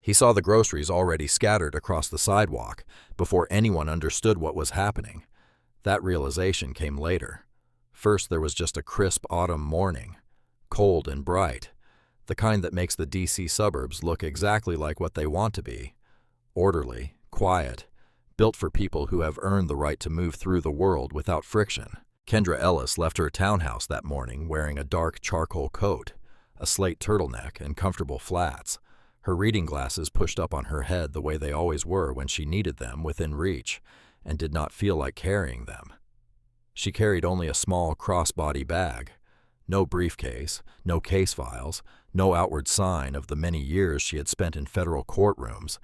He saw the groceries already scattered across the sidewalk before anyone understood what was happening. That realization came later. First, there was just a crisp autumn morning, cold and bright, the kind that makes the DC suburbs look exactly like what they want to be: orderly, quiet, built for people who have earned the right to move through the world without friction. Kendra Ellis left her townhouse that morning wearing a dark charcoal coat, a slate turtleneck, and comfortable flats, her reading glasses pushed up on her head the way they always were when she needed them within reach and did not feel like carrying them. She carried only a small crossbody bag, no briefcase, no case files, no outward sign of the many years she had spent in federal courtrooms,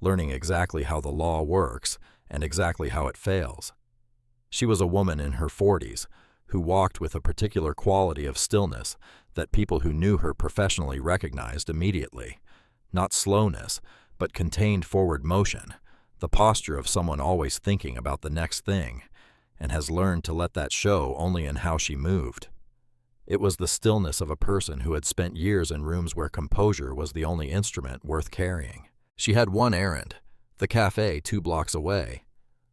learning exactly how the law works and exactly how it fails. She was a woman in her 40s who walked with a particular quality of stillness that people who knew her professionally recognized immediately. Not slowness, but contained forward motion, the posture of someone always thinking about the next thing, and has learned to let that show only in how she moved. It was the stillness of a person who had spent years in rooms where composure was the only instrument worth carrying. She had one errand, the cafe 2 blocks away,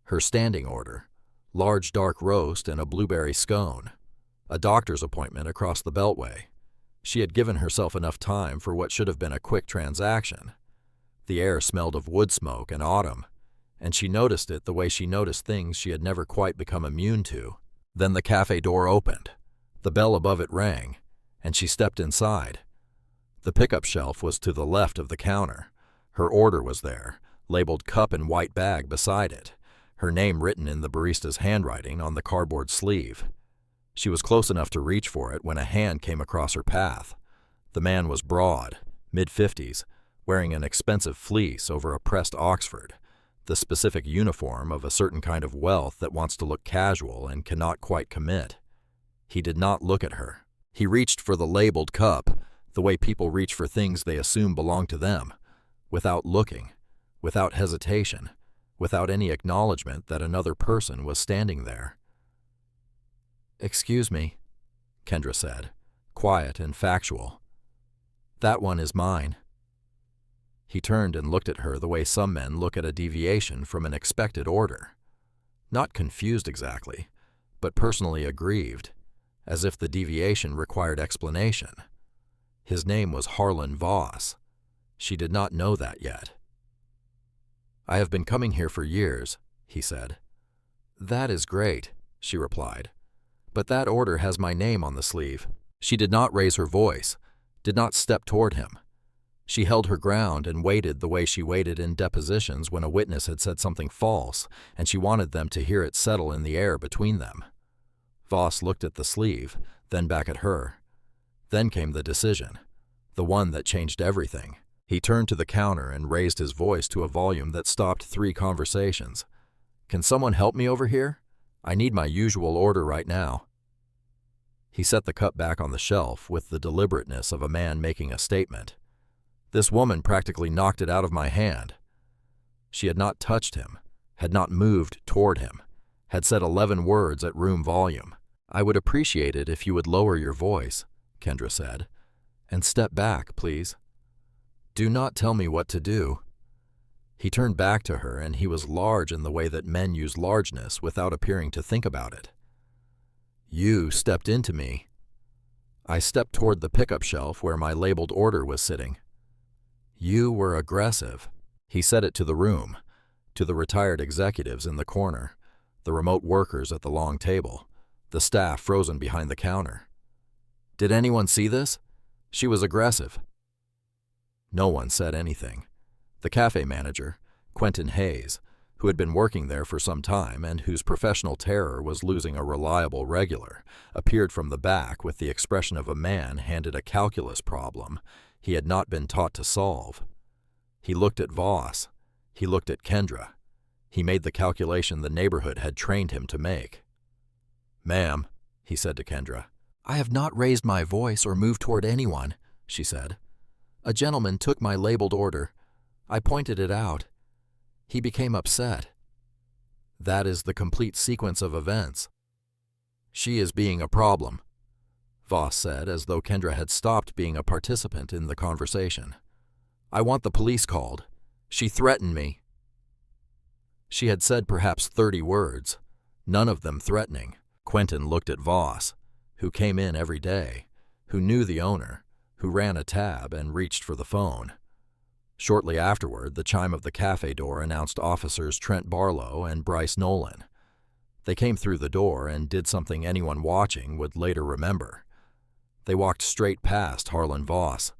her standing order, large dark roast and a blueberry scone, a doctor's appointment across the Beltway. She had given herself enough time for what should have been a quick transaction. The air smelled of wood smoke and autumn, and she noticed it the way she noticed things she had never quite become immune to. Then the cafe door opened. The bell above it rang, and she stepped inside. The pickup shelf was to the left of the counter. Her order was there, labeled cup and white bag beside it, her name written in the barista's handwriting on the cardboard sleeve. She was close enough to reach for it when a hand came across her path. The man was broad, mid-50s, wearing an expensive fleece over a pressed Oxford, the specific uniform of a certain kind of wealth that wants to look casual and cannot quite commit. He did not look at her. He reached for the labeled cup, the way people reach for things they assume belong to them, without looking, without hesitation, without any acknowledgement that another person was standing there. "Excuse me," Kendra said, quiet and factual. "That one is mine." He turned and looked at her the way some men look at a deviation from an expected order. Not confused exactly, but personally aggrieved, as if the deviation required explanation. His name was Harlan Voss. She did not know that yet. "I have been coming here for years," he said. "That is great," she replied. "But that order has my name on the sleeve." She did not raise her voice, did not step toward him. She held her ground and waited the way she waited in depositions when a witness had said something false and she wanted them to hear it settle in the air between them. Voss looked at the sleeve, then back at her. Then came the decision, the one that changed everything. He turned to the counter and raised his voice to a volume that stopped 3 conversations. "Can someone help me over here? I need my usual order right now." He set the cup back on the shelf with the deliberateness of a man making a statement. "This woman practically knocked it out of my hand." She had not touched him, had not moved toward him, had said 11 words at room volume. "I would appreciate it if you would lower your voice," Kendra said, "and step back, please. Do not tell me what to do." He turned back to her, and he was large in the way that men use largeness without appearing to think about it. "You stepped into me." I stepped toward the pickup shelf where my labeled order was sitting. "You were aggressive." He said it to the room, to the retired executives in the corner, the remote workers at the long table, the staff frozen behind the counter. "Did anyone see this? She was aggressive." No one said anything. The cafe manager, Quentin Hayes, who had been working there for some time and whose professional terror was losing a reliable regular, appeared from the back with the expression of a man handed a calculus problem he had not been taught to solve. He looked at Voss. He looked at Kendra. He made the calculation the neighborhood had trained him to make. "Ma'am," he said to Kendra. "I have not raised my voice or moved toward anyone," she said. "A gentleman took my labeled order. I pointed it out. He became upset." That is the complete sequence of events. "She is being a problem," Voss said, as though Kendra had stopped being a participant in the conversation. I want the police called. She threatened me. She had said perhaps 30 words, none of them threatening. Quentin looked at Voss, who came in every day, who knew the owner, who ran a tab and reached for the phone. Shortly afterward, the chime of the cafe door announced officers Trent Barlow and Bryce Nolan. They came through the door and did something anyone watching would later remember. They walked straight past Harlan Voss.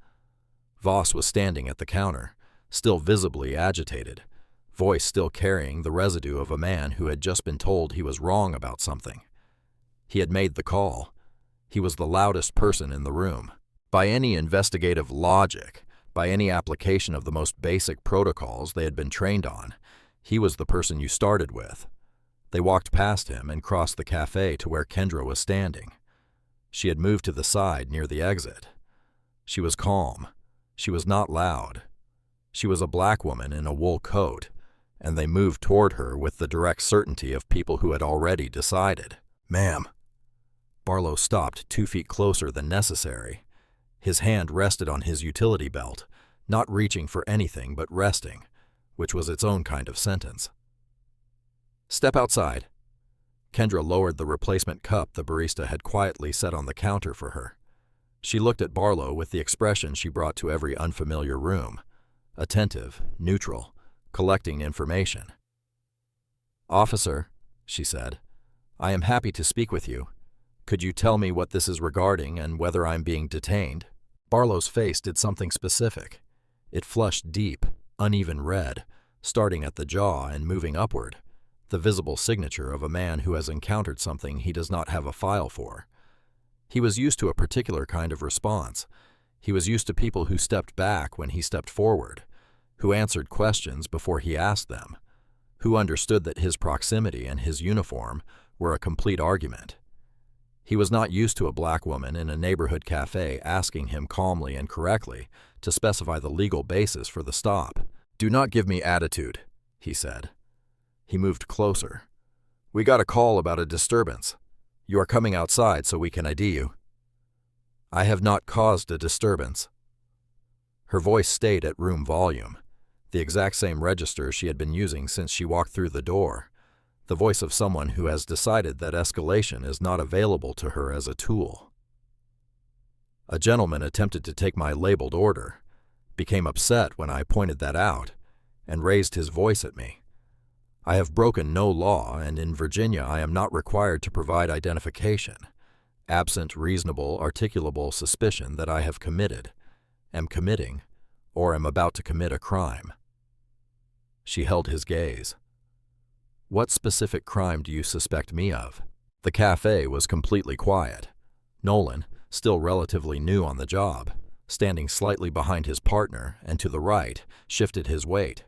Voss was standing at the counter, still visibly agitated, voice still carrying the residue of a man who had just been told he was wrong about something. He had made the call. He was the loudest person in the room. By any investigative logic, by any application of the most basic protocols they had been trained on, he was the person you started with. They walked past him and crossed the cafe to where Kendra was standing. She had moved to the side near the exit. She was calm. She was not loud. She was a black woman in a wool coat, and they moved toward her with the direct certainty of people who had already decided. "Ma'am." Barlow stopped 2 feet closer than necessary. His hand rested on his utility belt, not reaching for anything but resting, which was its own kind of sentence. "Step outside." Kendra lowered the replacement cup the barista had quietly set on the counter for her. She looked at Barlow with the expression she brought to every unfamiliar room, attentive, neutral, collecting information. "Officer," she said, "I am happy to speak with you. Could you tell me what this is regarding and whether I'm being detained?" Barlow's face did something specific. It flushed deep, uneven red, starting at the jaw and moving upward, the visible signature of a man who has encountered something he does not have a file for. He was used to a particular kind of response. He was used to people who stepped back when he stepped forward, who answered questions before he asked them, who understood that his proximity and his uniform were a complete argument. He was not used to a black woman in a neighborhood cafe asking him calmly and correctly to specify the legal basis for the stop. "Do not give me attitude," he said. He moved closer. "We got a call about a disturbance. You are coming outside so we can ID you." "I have not caused a disturbance." Her voice stayed at room volume, the exact same register she had been using since she walked through the door, the voice of someone who has decided that escalation is not available to her as a tool. "A gentleman attempted to take my labeled order, became upset when I pointed that out, and raised his voice at me. I have broken no law, and in Virginia I am not required to provide identification, absent reasonable, articulable suspicion that I have committed, am committing, or am about to commit a crime." She held his gaze. "What specific crime do you suspect me of?" The cafe was completely quiet. Nolan, still relatively new on the job, standing slightly behind his partner and to the right, shifted his weight.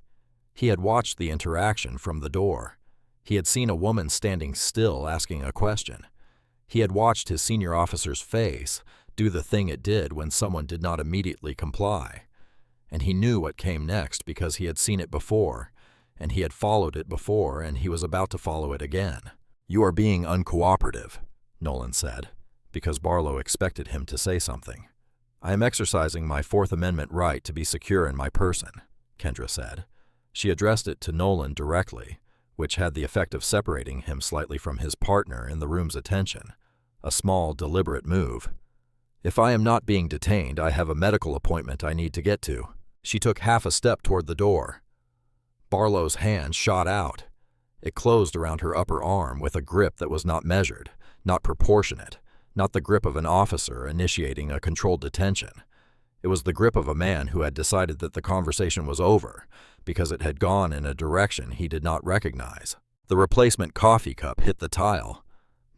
He had watched the interaction from the door. He had seen a woman standing still asking a question. He had watched his senior officer's face do the thing it did when someone did not immediately comply. And he knew what came next because he had seen it before, and he had followed it before, and he was about to follow it again. "You are being uncooperative," Nolan said, because Barlow expected him to say something. "I am exercising my Fourth Amendment right to be secure in my person," Kendra said. She addressed it to Nolan directly, which had the effect of separating him slightly from his partner in the room's attention, a small, deliberate move. "If I am not being detained, I have a medical appointment I need to get to." She took half a step toward the door. Barlow's hand shot out. It closed around her upper arm with a grip that was not measured, not proportionate, not the grip of an officer initiating a controlled detention. It was the grip of a man who had decided that the conversation was over because it had gone in a direction he did not recognize. The replacement coffee cup hit the tile.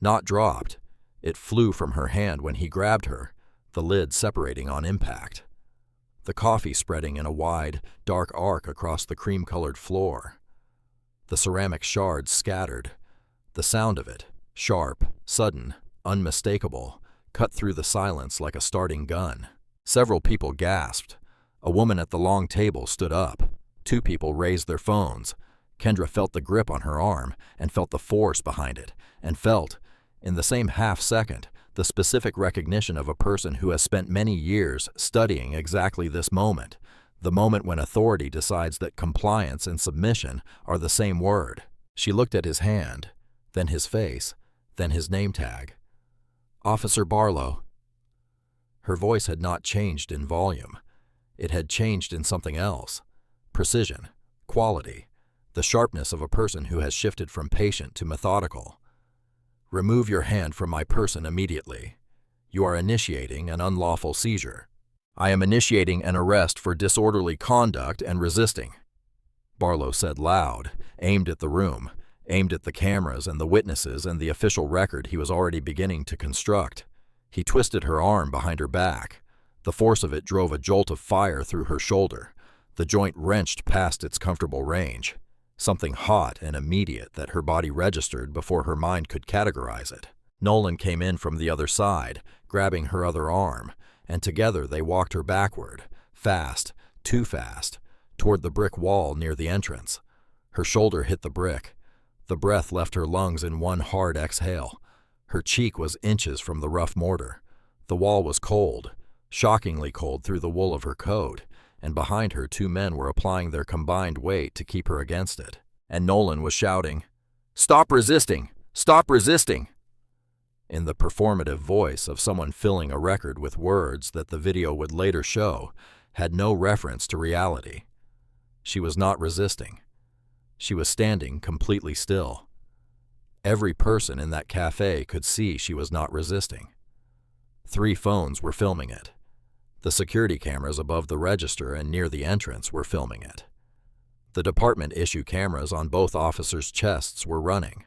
Not dropped. It flew from her hand when he grabbed her, the lid separating on impact. The coffee spreading in a wide, dark arc across the cream-colored floor. The ceramic shards scattered. The sound of it, sharp, sudden, unmistakable, cut through the silence like a starting gun. Several people gasped. A woman at the long table stood up. 2 people raised their phones. Kendra felt the grip on her arm and felt the force behind it, and felt, in the same half-second, the specific recognition of a person who has spent many years studying exactly this moment, The moment when authority decides that compliance and submission are the same word. She looked at his hand, then his face, then his name tag. "Officer Barlow." Her voice had not changed in volume. It had changed in something else. Precision, quality, the sharpness of a person who has shifted from patient to methodical. "Remove your hand from my person immediately. You are initiating an unlawful seizure." "I am initiating an arrest for disorderly conduct and resisting," Barlow said loud, aimed at the room, aimed at the cameras and the witnesses and the official record he was already beginning to construct. He twisted her arm behind her back. The force of it drove a jolt of fire through her shoulder. The joint wrenched past its comfortable range. Something hot and immediate that her body registered before her mind could categorize it. Nolan came in from the other side, grabbing her other arm, and together they walked her backward, fast, too fast, toward the brick wall near the entrance. Her shoulder hit the brick. The breath left her lungs in one hard exhale. Her cheek was inches from the rough mortar. The wall was cold, shockingly cold through the wool of her coat, and behind her 2 men were applying their combined weight to keep her against it. And Nolan was shouting, "Stop resisting! Stop resisting!" in the performative voice of someone filling a record with words that the video would later show had no reference to reality. She was not resisting. She was standing completely still. Every person in that cafe could see she was not resisting. 3 phones were filming it. The security cameras above the register and near the entrance were filming it. The department-issue cameras on both officers' chests were running,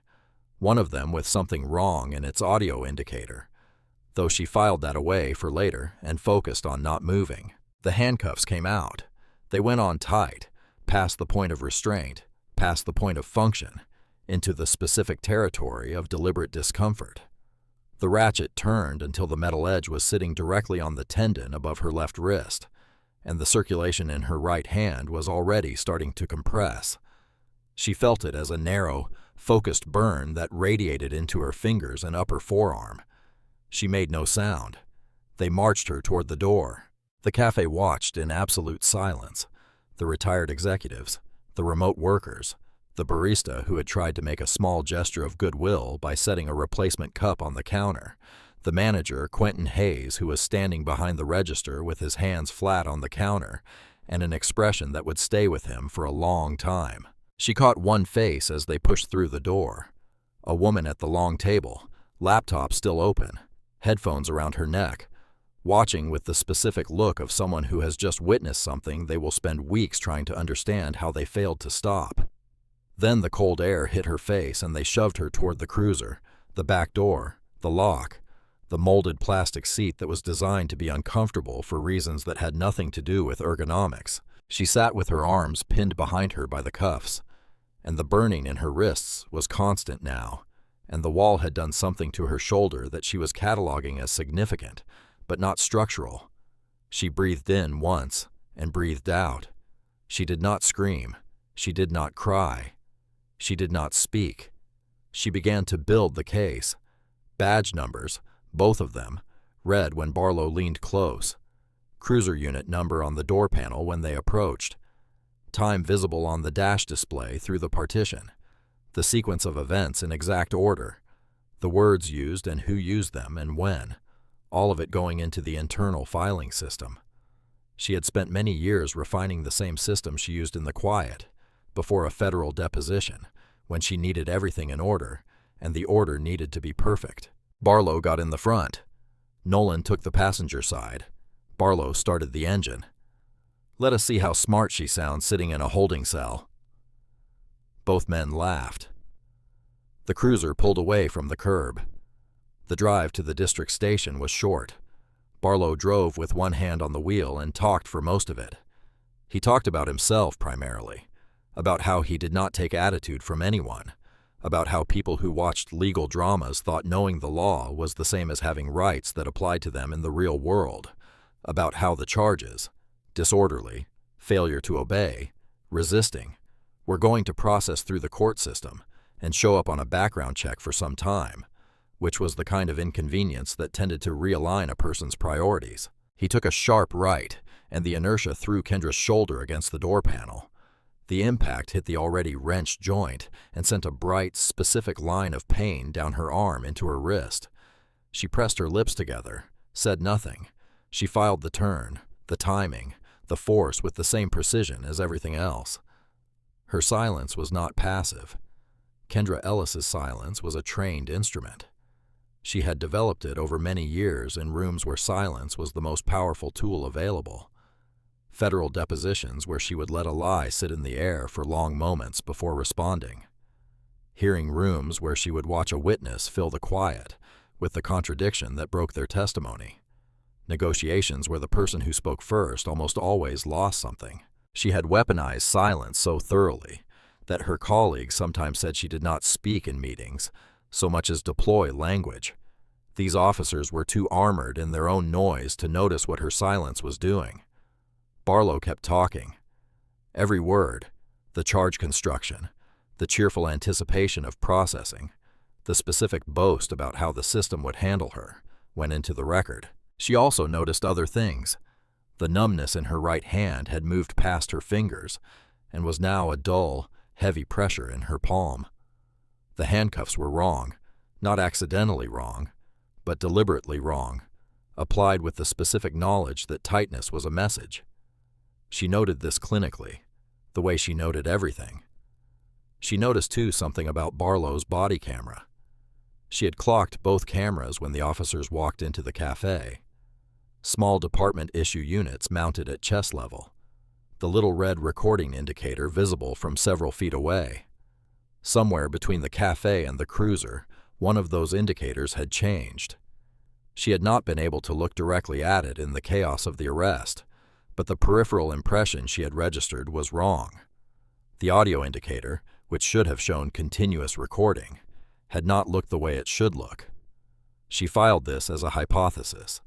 one of them with something wrong in its audio indicator, though she filed that away for later and focused on not moving. The handcuffs came out. They went on tight, past the point of restraint, past the point of function, into the specific territory of deliberate discomfort. The ratchet turned until the metal edge was sitting directly on the tendon above her left wrist, and the circulation in her right hand was already starting to compress. She felt it as a narrow, focused burn that radiated into her fingers and upper forearm. She made no sound. They marched her toward the door. The cafe watched in absolute silence. The retired executives, the remote workers, the barista who had tried to make a small gesture of goodwill by setting a replacement cup on the counter, the manager, Quentin Hayes, who was standing behind the register with his hands flat on the counter and an expression that would stay with him for a long time. She caught one face as they pushed through the door. A woman at the long table, laptop still open, headphones around her neck, watching with the specific look of someone who has just witnessed something they will spend weeks trying to understand how they failed to stop. Then the cold air hit her face and they shoved her toward the cruiser, the back door, the lock, the molded plastic seat that was designed to be uncomfortable for reasons that had nothing to do with ergonomics. She sat with her arms pinned behind her by the cuffs, and the burning in her wrists was constant now, and the wall had done something to her shoulder that she was cataloging as significant, but not structural. She breathed in once and breathed out. She did not scream. She did not cry. She did not speak. She began to build the case. Badge numbers, both of them, read when Barlow leaned close. Cruiser unit number on the door panel when they approached. Time visible on the dash display through the partition. The sequence of events in exact order. The words used and who used them and when. All of it going into the internal filing system. She had spent many years refining the same system she used in the quiet, before a federal deposition, when she needed everything in order, and the order needed to be perfect. Barlow got in the front. Nolan took the passenger side. Barlow started the engine. "Let us see how smart she sounds sitting in a holding cell." Both men laughed. The cruiser pulled away from the curb. The drive to the district station was short. Barlow drove with one hand on the wheel and talked for most of it. He talked about himself primarily, about how he did not take attitude from anyone, about how people who watched legal dramas thought knowing the law was the same as having rights that applied to them in the real world, about how the charges, disorderly, failure to obey, resisting, were going to process through the court system and show up on a background check for some time, which was the kind of inconvenience that tended to realign a person's priorities. He took a sharp right and the inertia threw Kendra's shoulder against the door panel. The impact hit the already wrenched joint and sent a bright, specific line of pain down her arm into her wrist. She pressed her lips together, said nothing. She filed the turn, the timing, the force with the same precision as everything else. Her silence was not passive. Kendra Ellis's silence was a trained instrument. She had developed it over many years in rooms where silence was the most powerful tool available. Federal depositions where she would let a lie sit in the air for long moments before responding. Hearing rooms where she would watch a witness fill the quiet with the contradiction that broke their testimony. Negotiations where the person who spoke first almost always lost something. She had weaponized silence so thoroughly that her colleagues sometimes said she did not speak in meetings so much as deploy language. These officers were too armored in their own noise to notice what her silence was doing. Barlow kept talking. Every word, the charge construction, the cheerful anticipation of processing, the specific boast about how the system would handle her, went into the record. She also noticed other things. The numbness in her right hand had moved past her fingers and was now a dull, heavy pressure in her palm. The handcuffs were wrong, not accidentally wrong, but deliberately wrong, applied with the specific knowledge that tightness was a message. She noted this clinically, the way she noted everything. She noticed too something about Barlow's body camera. She had clocked both cameras when the officers walked into the cafe. Small department-issue units mounted at chest level, the little red recording indicator visible from several feet away. Somewhere between the cafe and the cruiser, one of those indicators had changed. She had not been able to look directly at it in the chaos of the arrest, but the peripheral impression she had registered was wrong. The audio indicator, which should have shown continuous recording, had not looked the way it should look. She filed this as a hypothesis.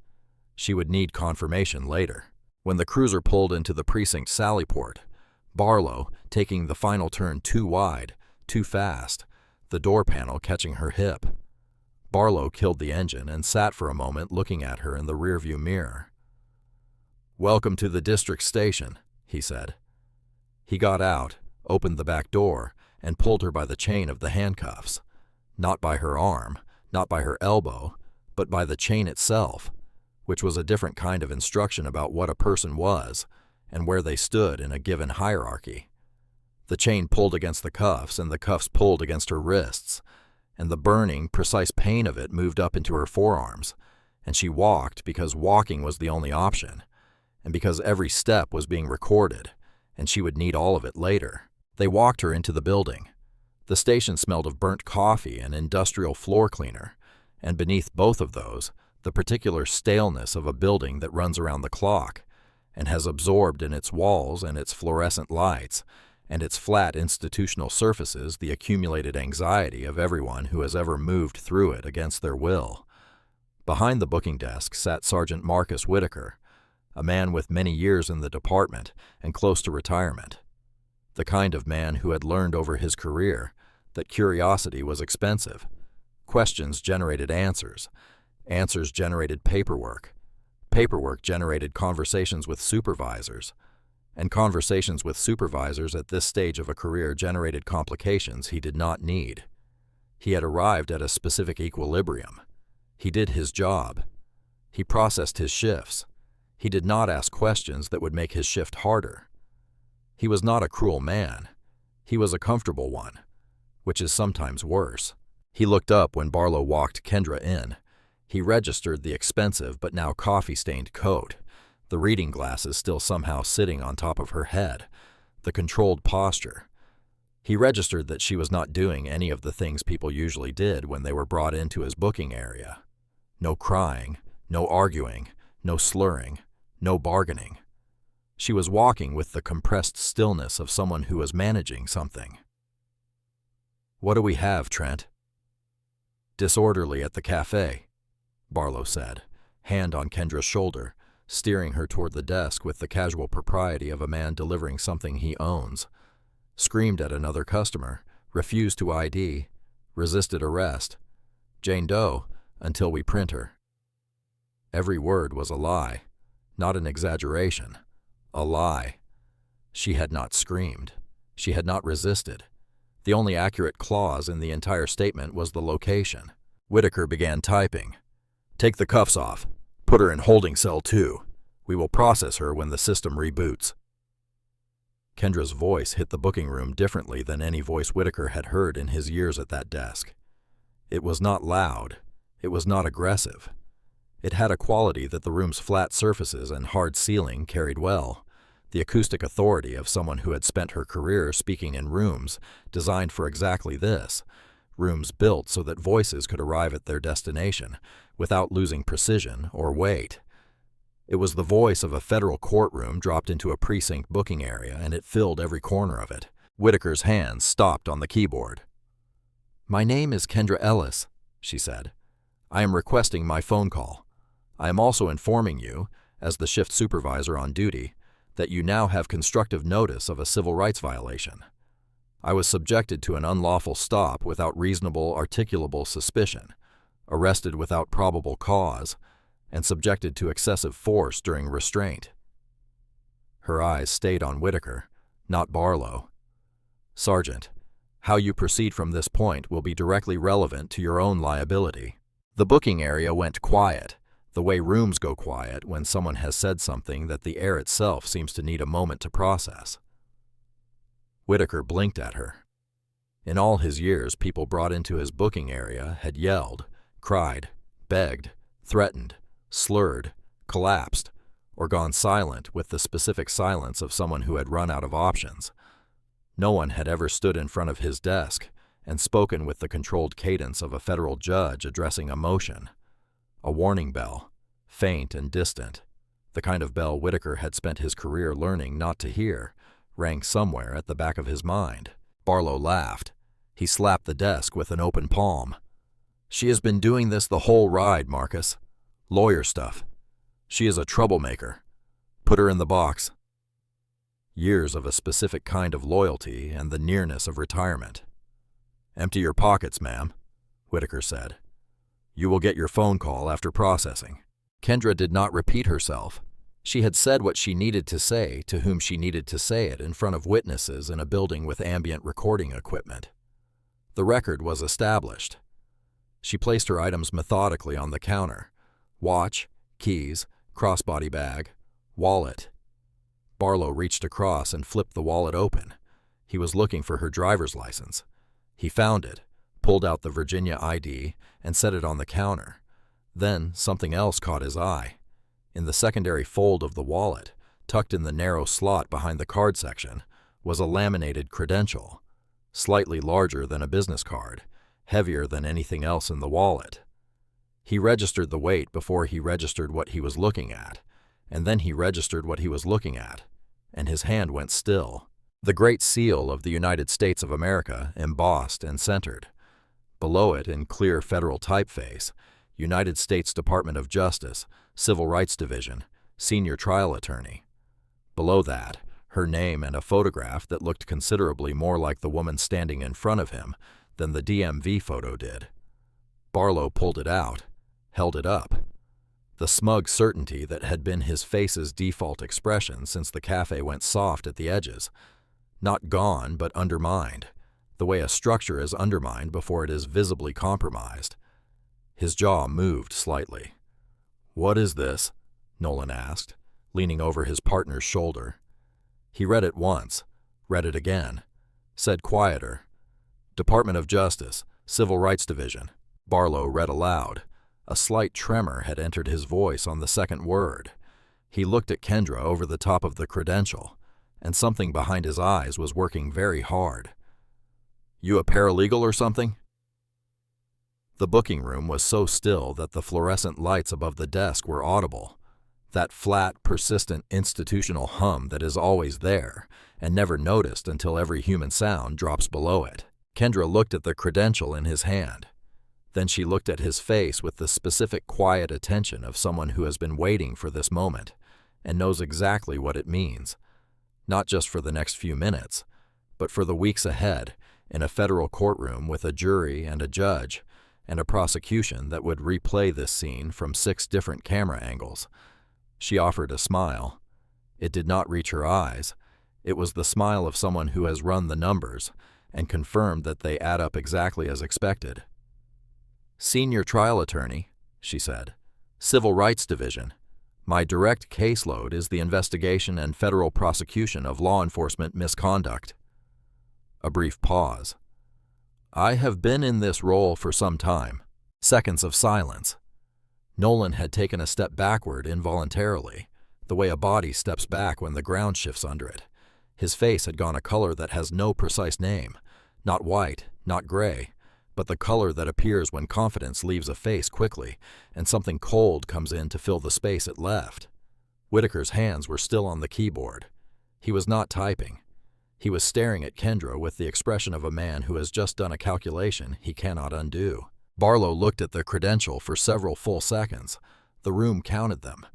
She would need confirmation later. When the cruiser pulled into the precinct sallyport, Barlow, taking the final turn too wide, too fast, the door panel catching her hip. Barlow killed the engine and sat for a moment looking at her in the rearview mirror. "Welcome to the district station," he said. He got out, opened the back door, and pulled her by the chain of the handcuffs. Not by her arm, not by her elbow, but by the chain itself, which was a different kind of instruction about what a person was and where they stood in a given hierarchy. The chain pulled against the cuffs, and the cuffs pulled against her wrists, and the burning, precise pain of it moved up into her forearms, and she walked because walking was the only option, and because every step was being recorded, and she would need all of it later. They walked her into the building. The station smelled of burnt coffee and industrial floor cleaner, and beneath both of those, the particular staleness of a building that runs around the clock, and has absorbed in its walls and its fluorescent lights, and its flat institutional surfaces the accumulated anxiety of everyone who has ever moved through it against their will. Behind the booking desk sat Sergeant Marcus Whitaker, a man with many years in the department and close to retirement. The kind of man who had learned over his career that curiosity was expensive. Questions generated answers. Answers generated paperwork. Paperwork generated conversations with supervisors. And conversations with supervisors at this stage of a career generated complications he did not need. He had arrived at a specific equilibrium. He did his job. He processed his shifts. He did not ask questions that would make his shift harder. He was not a cruel man. He was a comfortable one, which is sometimes worse. He looked up when Barlow walked Kendra in. He registered the expensive but now coffee-stained coat, the reading glasses still somehow sitting on top of her head, the controlled posture. He registered that she was not doing any of the things people usually did when they were brought into his booking area. No crying, no arguing, no slurring, no bargaining. She was walking with the compressed stillness of someone who was managing something. "What do we have, Trent?" "Disorderly at the cafe," Barlow said, hand on Kendra's shoulder, steering her toward the desk with the casual propriety of a man delivering something he owns. Screamed at another customer, refused to ID, resisted arrest. Jane Doe, until we print her. Every word was a lie, not an exaggeration. A lie. She had not screamed. She had not resisted. The only accurate clause in the entire statement was the location. Whitaker began typing. "Take the cuffs off. Put her in holding cell 2. We will process her when the system reboots." Kendra's voice hit the booking room differently than any voice Whitaker had heard in his years at that desk. It was not loud. It was not aggressive. It had a quality that the room's flat surfaces and hard ceiling carried well, the acoustic authority of someone who had spent her career speaking in rooms designed for exactly this, rooms built so that voices could arrive at their destination without losing precision or weight. It was the voice of a federal courtroom dropped into a precinct booking area, and it filled every corner of it. Whitaker's hands stopped on the keyboard. "My name is Kendra Ellis," she said. "I am requesting my phone call. I am also informing you, as the shift supervisor on duty, that you now have constructive notice of a civil rights violation. I was subjected to an unlawful stop without reasonable articulable suspicion, arrested without probable cause, and subjected to excessive force during restraint." Her eyes stayed on Whitaker, not Barlow. "Sergeant, how you proceed from this point will be directly relevant to your own liability." The booking area went quiet, the way rooms go quiet when someone has said something that the air itself seems to need a moment to process. Whitaker blinked at her. In all his years, people brought into his booking area had yelled, cried, begged, threatened, slurred, collapsed, or gone silent with the specific silence of someone who had run out of options. No one had ever stood in front of his desk and spoken with the controlled cadence of a federal judge addressing a motion. A warning bell, faint and distant, the kind of bell Whitaker had spent his career learning not to hear, rang somewhere at the back of his mind. Barlow laughed. He slapped the desk with an open palm. "She has been doing this the whole ride, Marcus. Lawyer stuff. She is a troublemaker. Put her in the box." Years of a specific kind of loyalty and the nearness of retirement. "Empty your pockets, ma'am," Whitaker said. "You will get your phone call after processing." Kendra did not repeat herself. She had said what she needed to say to whom she needed to say it in front of witnesses in a building with ambient recording equipment. The record was established. She placed her items methodically on the counter. Watch, keys, crossbody bag, wallet. Barlow reached across and flipped the wallet open. He was looking for her driver's license. He found it, pulled out the Virginia ID, and set it on the counter. Then something else caught his eye. In the secondary fold of the wallet, tucked in the narrow slot behind the card section, was a laminated credential, slightly larger than a business card, heavier than anything else in the wallet. He registered the weight before he registered what he was looking at, and then he registered what he was looking at, and his hand went still. The Great Seal of the United States of America, embossed and centered. Below it, in clear federal typeface, United States Department of Justice, Civil Rights Division, Senior Trial Attorney. Below that, her name and a photograph that looked considerably more like the woman standing in front of him than the DMV photo did. Barlow pulled it out, held it up. The smug certainty that had been his face's default expression since the Café went soft at the edges. Not gone, but undermined, the way a structure is undermined before it is visibly compromised. His jaw moved slightly. "What is this?" Nolan asked, leaning over his partner's shoulder. He read it once, read it again, said quieter, "Department of Justice, Civil Rights Division." Barlow read aloud. A slight tremor had entered his voice on the second word. He looked at Kendra over the top of the credential, and something behind his eyes was working very hard. "You a paralegal or something?" The booking room was so still that the fluorescent lights above the desk were audible, that flat, persistent institutional hum that is always there and never noticed until every human sound drops below it. Kendra looked at the credential in his hand. Then she looked at his face with the specific quiet attention of someone who has been waiting for this moment and knows exactly what it means, not just for the next few minutes, but for the weeks ahead in a federal courtroom with a jury and a judge and a prosecution that would replay this scene from 6 different camera angles. She offered a smile. It did not reach her eyes. It was the smile of someone who has run the numbers and confirmed that they add up exactly as expected. "Senior trial attorney," she said. "Civil Rights Division. My direct caseload is the investigation and federal prosecution of law enforcement misconduct." A brief pause. "I have been in this role for some time." Seconds of silence. Nolan had taken a step backward involuntarily, the way a body steps back when the ground shifts under it. His face had gone a color that has no precise name, not white, not gray, but the color that appears when confidence leaves a face quickly and something cold comes in to fill the space it left. Whitaker's hands were still on the keyboard. He was not typing. He was staring at Kendra with the expression of a man who has just done a calculation he cannot undo. Barlow looked at the credential for several full seconds. The room counted them.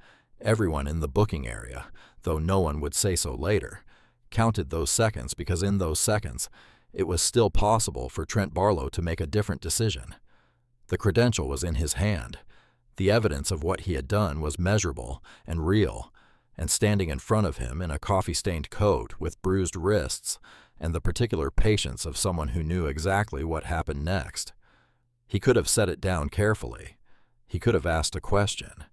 Everyone in the booking area, though no one would say so later, counted those seconds because in those seconds, it was still possible for Trent Barlow to make a different decision. The credential was in his hand. The evidence of what he had done was measurable and real, and standing in front of him in a coffee-stained coat with bruised wrists and the particular patience of someone who knew exactly what happened next. He could have set it down carefully. He could have asked a question.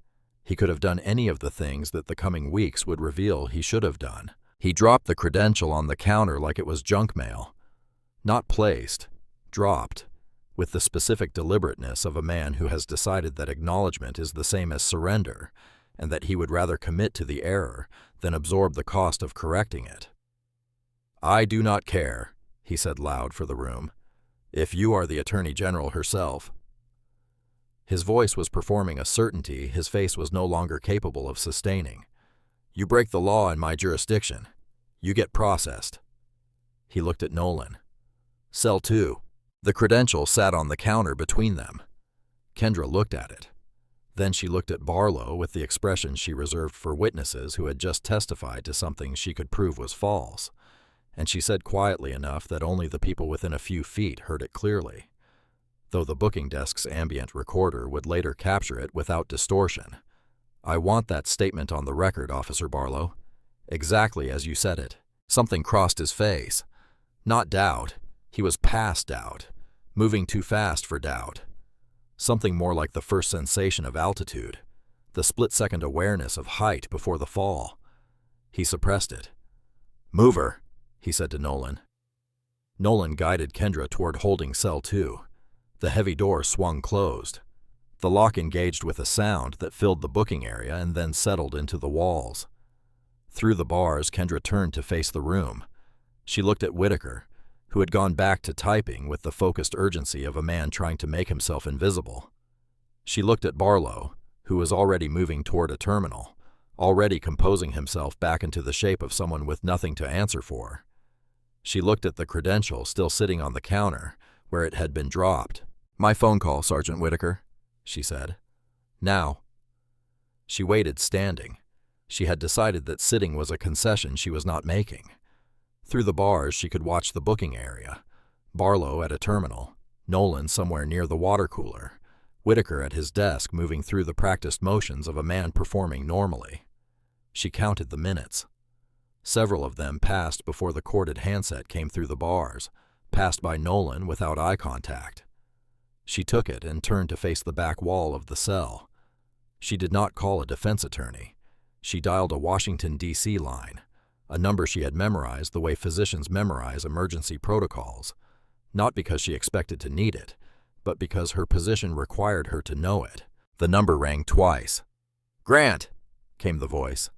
He could have done any of the things that the coming weeks would reveal he should have done. He dropped the credential on the counter like it was junk mail. Not placed, dropped, with the specific deliberateness of a man who has decided that acknowledgement is the same as surrender, and that he would rather commit to the error than absorb the cost of correcting it. "I do not care," he said loud for the room, "if you are the Attorney General herself." His voice was performing a certainty his face was no longer capable of sustaining. "You break the law in my jurisdiction. You get processed." He looked at Nolan. "Cell 2. The credential sat on the counter between them. Kendra looked at it. Then she looked at Barlow with the expression she reserved for witnesses who had just testified to something she could prove was false, and she said quietly enough that only the people within a few feet heard it clearly, though the booking desk's ambient recorder would later capture it without distortion. "I want that statement on the record, Officer Barlow. Exactly as you said it." Something crossed his face. Not doubt. He was past doubt, moving too fast for doubt. Something more like the first sensation of altitude, the split-second awareness of height before the fall. He suppressed it. "Move her," he said to Nolan. Nolan guided Kendra toward holding cell 2. The heavy door swung closed. The lock engaged with a sound that filled the booking area and then settled into the walls. Through the bars, Kendra turned to face the room. She looked at Whitaker, who had gone back to typing with the focused urgency of a man trying to make himself invisible. She looked at Barlow, who was already moving toward a terminal, already composing himself back into the shape of someone with nothing to answer for. She looked at the credential still sitting on the counter, where it had been dropped. "My phone call, Sergeant Whitaker," she said. "Now." She waited standing. She had decided that sitting was a concession she was not making. Through the bars, she could watch the booking area. Barlow at a terminal, Nolan somewhere near the water cooler, Whitaker at his desk moving through the practiced motions of a man performing normally. She counted the minutes. Several of them passed before the corded handset came through the bars, passed by Nolan without eye contact. She took it and turned to face the back wall of the cell. She did not call a defense attorney. She dialed a Washington, D.C. line, a number she had memorized the way physicians memorize emergency protocols, not because she expected to need it, but because her position required her to know it. The number rang twice. "Grant," came the voice.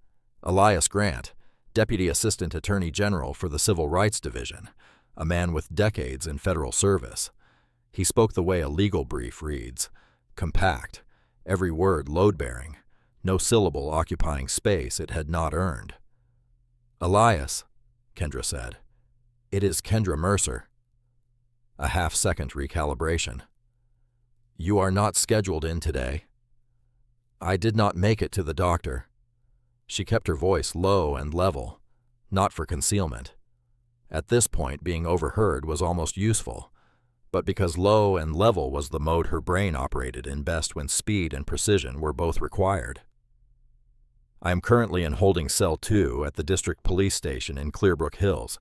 Elias Grant, Deputy Assistant Attorney General for the Civil Rights Division, a man with decades in federal service. He spoke the way a legal brief reads, compact, every word load-bearing, no syllable occupying space it had not earned. "Elias," Kendra said. "It is Kendra Mercer." A half-second recalibration. "You are not scheduled in today." "I did not make it to the doctor." She kept her voice low and level, not for concealment. At this point, being overheard was almost useful, but because low and level was the mode her brain operated in best when speed and precision were both required. I am currently in holding cell 2 at the district police station in Clearbrook Hills.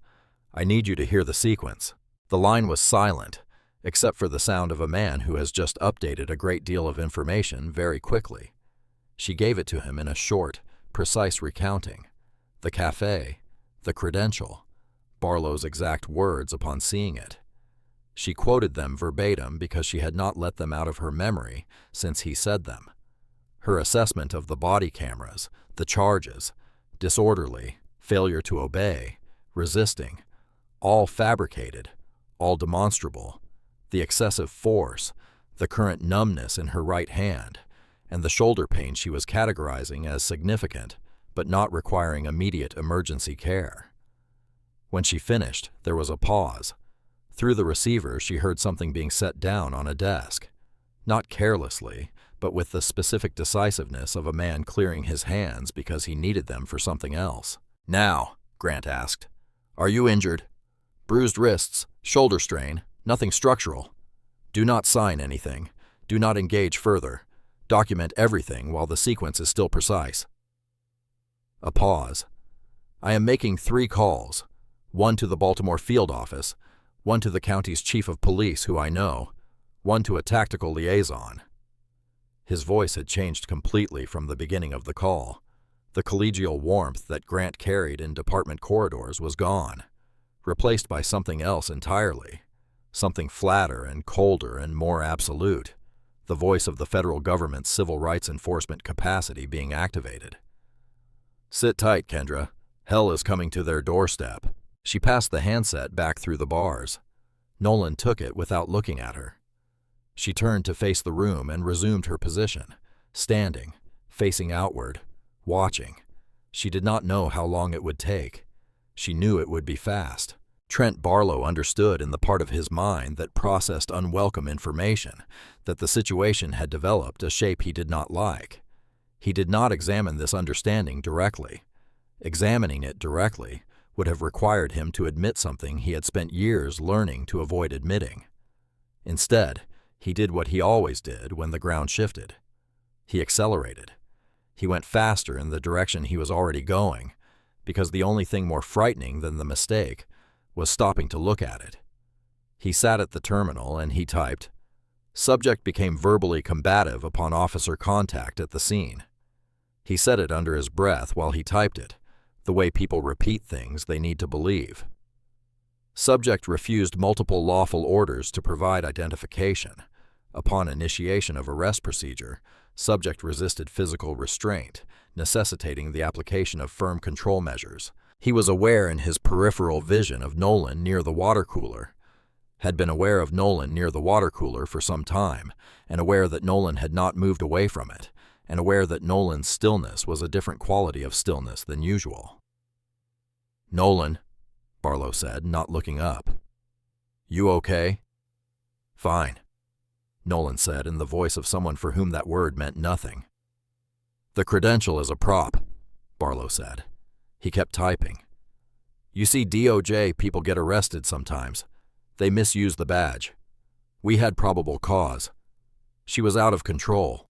I need you to hear the sequence." The line was silent, except for the sound of a man who has just updated a great deal of information very quickly. She gave it to him in a short, precise recounting. The café, the credential, Barlow's exact words upon seeing it. She quoted them verbatim because she had not let them out of her memory since he said them. Her assessment of the body cameras, the charges, disorderly, failure to obey, resisting, all fabricated, all demonstrable, the excessive force, the current numbness in her right hand, and the shoulder pain she was categorizing as significant but not requiring immediate emergency care. When she finished, there was a pause. Through the receiver, she heard something being set down on a desk. Not carelessly, but with the specific decisiveness of a man clearing his hands because he needed them for something else. "Now," Grant asked, "are you injured? Bruised wrists, shoulder strain, nothing structural. Do not sign anything. Do not engage further. Document everything while the sequence is still precise." A pause. "I am making 3 calls, one to the Baltimore field office, one to the county's chief of police who I know, one to a tactical liaison." His voice had changed completely from the beginning of the call. The collegial warmth that Grant carried in department corridors was gone, replaced by something else entirely, something flatter and colder and more absolute, the voice of the federal government's civil rights enforcement capacity being activated. "Sit tight, Kendra. Hell is coming to their doorstep." She passed the handset back through the bars. Nolan took it without looking at her. She turned to face the room and resumed her position, standing, facing outward, watching. She did not know how long it would take. She knew it would be fast. Trent Barlow understood in the part of his mind that processed unwelcome information that the situation had developed a shape he did not like. He did not examine this understanding directly. Examining it directly would have required him to admit something he had spent years learning to avoid admitting. Instead, he did what he always did when the ground shifted. He accelerated. He went faster in the direction he was already going, because the only thing more frightening than the mistake was stopping to look at it. He sat at the terminal and he typed. Subject became verbally combative upon officer contact at the scene. He said it under his breath while he typed it, the way people repeat things they need to believe. Subject refused multiple lawful orders to provide identification. Upon initiation of arrest procedure, subject resisted physical restraint, necessitating the application of firm control measures. He was aware in his peripheral vision of Nolan near the water cooler, had been aware of Nolan near the water cooler for some time, and aware that Nolan had not moved away from it, and aware that Nolan's stillness was a different quality of stillness than usual. "Nolan," Barlow said, not looking up. "You okay?" "Fine," Nolan said in the voice of someone for whom that word meant nothing. "The credential is a prop," Barlow said. He kept typing. "You see DOJ people get arrested sometimes. They misuse the badge. We had probable cause. She was out of control."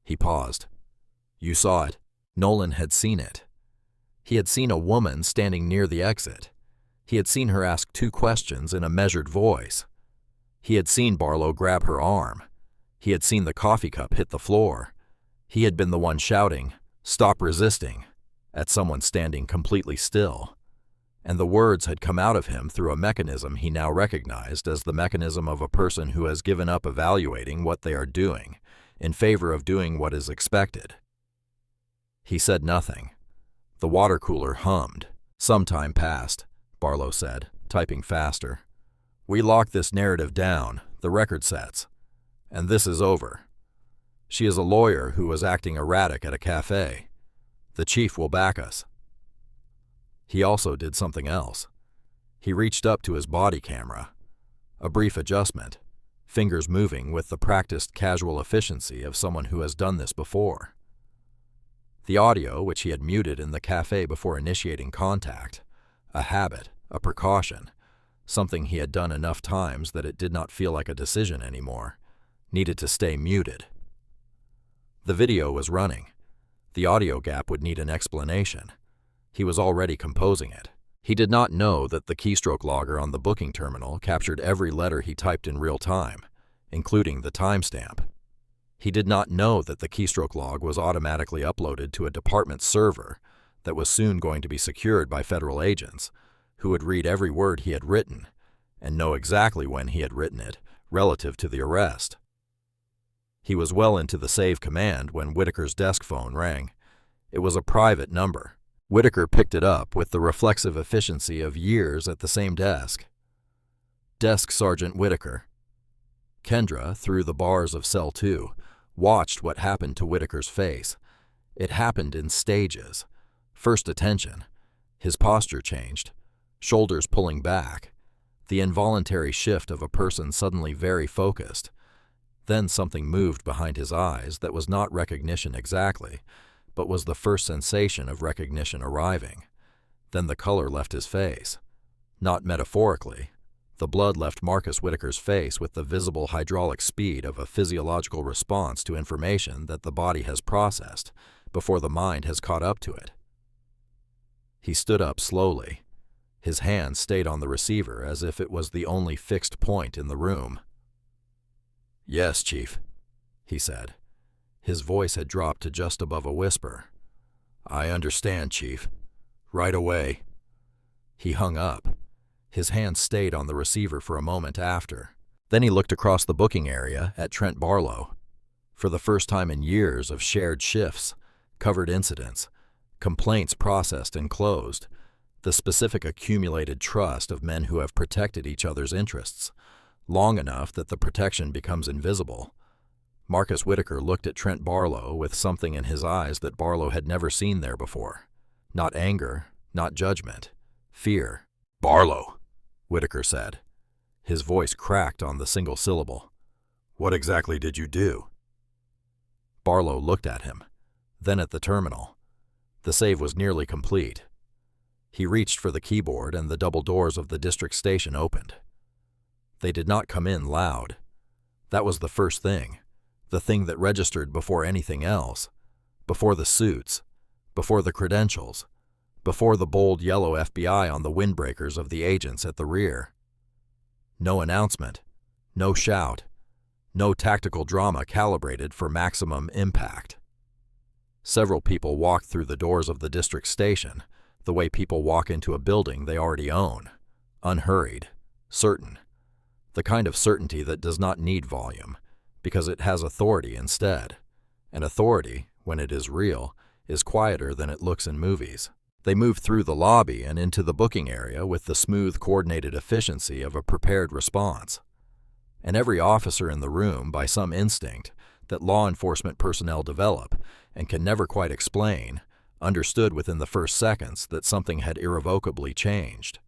He paused. "You saw it." Nolan had seen it. He had seen a woman standing near the exit. He had seen her ask 2 questions in a measured voice. He had seen Barlow grab her arm. He had seen the coffee cup hit the floor. He had been the one shouting, "Stop resisting," at someone standing completely still. And the words had come out of him through a mechanism he now recognized as the mechanism of a person who has given up evaluating what they are doing in favor of doing what is expected. He said nothing. The water cooler hummed. "Some time passed," Barlow said, typing faster. "We lock this narrative down, the record sets. And this is over. She is a lawyer who was acting erratic at a cafe. The chief will back us." He also did something else. He reached up to his body camera. A brief adjustment, fingers moving with the practiced casual efficiency of someone who has done this before. The audio, which he had muted in the cafe before initiating contact, a habit, a precaution, something he had done enough times that it did not feel like a decision anymore, needed to stay muted. The video was running. The audio gap would need an explanation. He was already composing it. He did not know that the keystroke logger on the booking terminal captured every letter he typed in real time, including the timestamp. He did not know that the keystroke log was automatically uploaded to a department server that was soon going to be secured by federal agents, who would read every word he had written and know exactly when he had written it relative to the arrest. He was well into the save command when Whitaker's desk phone rang. It was a private number. Whitaker picked it up with the reflexive efficiency of years at the same desk. Desk Sergeant Whitaker. Kendra, through the bars of Cell 2, watched what happened to Whitaker's face. It happened in stages. First attention. His posture changed, shoulders pulling back, the involuntary shift of a person suddenly very focused. Then something moved behind his eyes that was not recognition exactly, but was the first sensation of recognition arriving. Then the color left his face. Not metaphorically. The blood left Marcus Whitaker's face with the visible hydraulic speed of a physiological response to information that the body has processed before the mind has caught up to it. He stood up slowly. His hand stayed on the receiver as if it was the only fixed point in the room. "Yes, Chief," he said. His voice had dropped to just above a whisper. "I understand, Chief. Right away." He hung up. His hand stayed on the receiver for a moment after. Then he looked across the booking area at Trent Barlow. For the first time in years of shared shifts, covered incidents, complaints processed and closed, the specific accumulated trust of men who have protected each other's interests, long enough that the protection becomes invisible. Marcus Whitaker looked at Trent Barlow with something in his eyes that Barlow had never seen there before. Not anger, not judgment, fear. "Barlow," Whitaker said. His voice cracked on the single syllable. "What exactly did you do?" Barlow looked at him, then at the terminal. The save was nearly complete. He reached for the keyboard and the double doors of the district station opened. They did not come in loud. That was the first thing, the thing that registered before anything else, before the suits, before the credentials, before the bold yellow FBI on the windbreakers of the agents at the rear. No announcement, no shout, no tactical drama calibrated for maximum impact. Several people walked through the doors of the district station, the way people walk into a building they already own, unhurried, certain. The kind of certainty that does not need volume, because it has authority instead. And authority, when it is real, is quieter than it looks in movies. They moved through the lobby and into the booking area with the smooth, coordinated efficiency of a prepared response. And every officer in the room, by some instinct that law enforcement personnel develop and can never quite explain, understood within the first seconds that something had irrevocably changed.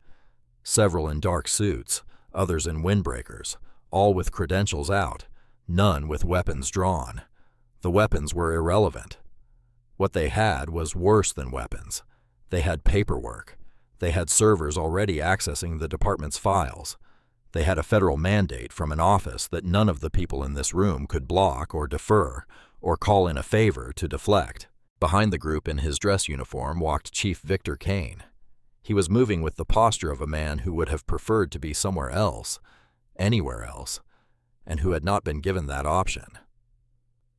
Several in dark suits, others in windbreakers, all with credentials out, none with weapons drawn. The weapons were irrelevant. What they had was worse than weapons. They had paperwork. They had servers already accessing the department's files. They had a federal mandate from an office that none of the people in this room could block or defer or call in a favor to deflect. Behind the group in his dress uniform walked Chief Victor Kane. He was moving with the posture of a man who would have preferred to be somewhere else, anywhere else, and who had not been given that option.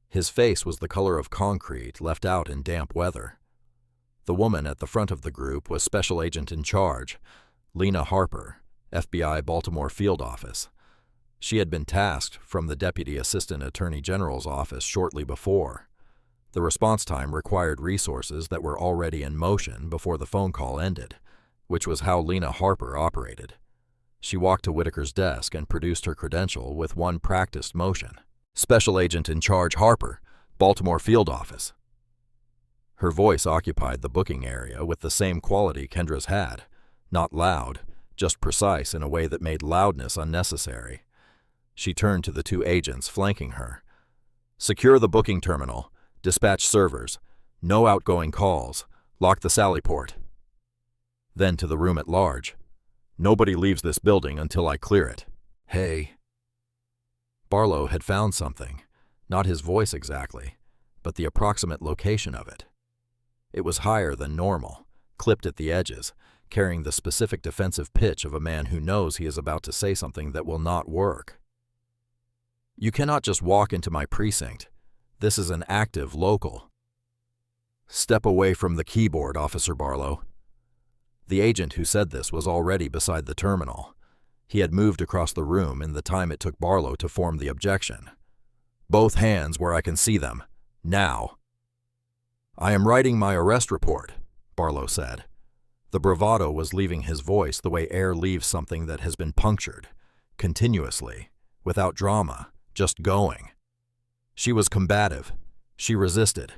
His face was the color of concrete left out in damp weather. The woman at the front of the group was Special Agent in Charge, Lena Harper, FBI Baltimore Field Office. She had been tasked from the Deputy Assistant Attorney General's office shortly before. The response time required resources that were already in motion before the phone call ended, which was how Lena Harper operated. She walked to Whitaker's desk and produced her credential with one practiced motion. "Special Agent in Charge Harper, Baltimore Field Office." Her voice occupied the booking area with the same quality Kendra's had, not loud, just precise in a way that made loudness unnecessary. She turned to the two agents flanking her. "Secure the booking terminal. Dispatch servers. No outgoing calls. Lock the sally port." Then to the room at large. "Nobody leaves this building until I clear it." "Hey." Barlow had found something, not his voice exactly, but the approximate location of it. It was higher than normal, clipped at the edges, carrying the specific defensive pitch of a man who knows he is about to say something that will not work. "You cannot just walk into my precinct. This is an active local." "Step away from the keyboard, Officer Barlow." The agent who said this was already beside the terminal. He had moved across the room in the time it took Barlow to form the objection. "Both hands where I can see them. Now." "I am writing my arrest report," Barlow said. The bravado was leaving his voice the way air leaves something that has been punctured, continuously, without drama, just going. She was combative. She resisted.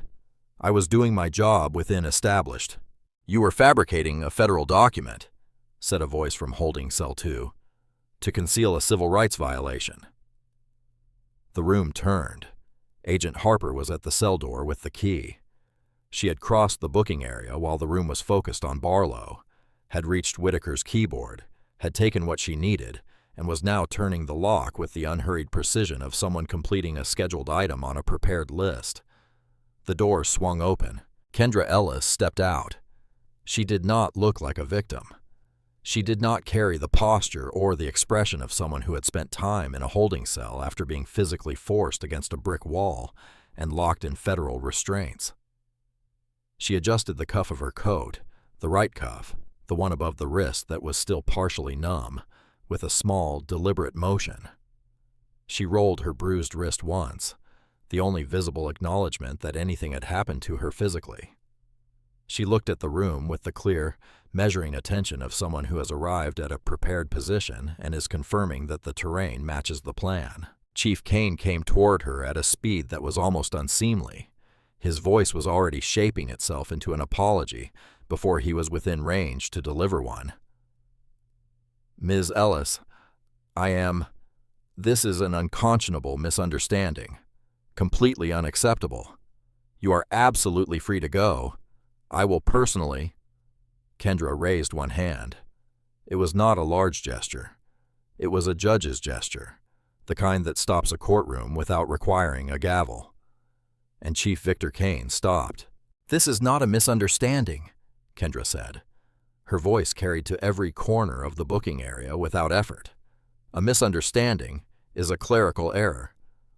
"I was doing my job within established." "You were fabricating a federal document," said a voice from holding cell 2, "to conceal a civil rights violation." The room turned. Agent Harper was at the cell door with the key. She had crossed the booking area while the room was focused on Barlow, had reached Whitaker's keyboard, had taken what she needed, and was now turning the lock with the unhurried precision of someone completing a scheduled item on a prepared list. The door swung open. Kendra Ellis stepped out. She did not look like a victim. She did not carry the posture or the expression of someone who had spent time in a holding cell after being physically forced against a brick wall and locked in federal restraints. She adjusted the cuff of her coat, the right cuff, the one above the wrist that was still partially numb, with a small, deliberate motion. She rolled her bruised wrist once, the only visible acknowledgement that anything had happened to her physically. She looked at the room with the clear, measuring attention of someone who has arrived at a prepared position and is confirming that the terrain matches the plan. Chief Kane came toward her at a speed that was almost unseemly. His voice was already shaping itself into an apology before he was within range to deliver one. "Ms. Ellis, this is an unconscionable misunderstanding. Completely unacceptable. You are absolutely free to go. I will personally—" Kendra raised one hand. It was not a large gesture. It was a judge's gesture, the kind that stops a courtroom without requiring a gavel. And Chief Victor Kane stopped. "This is not a misunderstanding," Kendra said. Her voice carried to every corner of the booking area without effort. "A misunderstanding is a clerical error.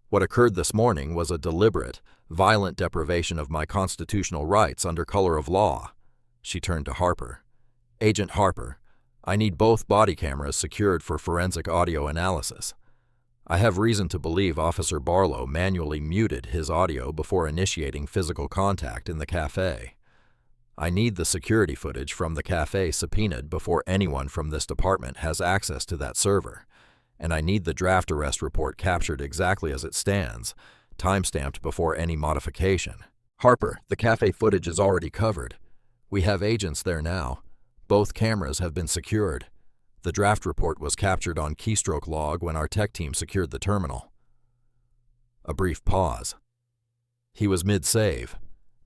What occurred this morning was a deliberate, violent deprivation of my constitutional rights under color of law." She turned to Harper. "Agent Harper, I need both body cameras secured for forensic audio analysis. I have reason to believe Officer Barlow manually muted his audio before initiating physical contact in the cafe. I need the security footage from the cafe subpoenaed before anyone from this department has access to that server, and I need the draft arrest report captured exactly as it stands, time-stamped before any modification. Harper, the cafe footage is already covered. We have agents there now. Both cameras have been secured. The draft report was captured on keystroke log when our tech team secured the terminal." A brief pause. "He was mid-save.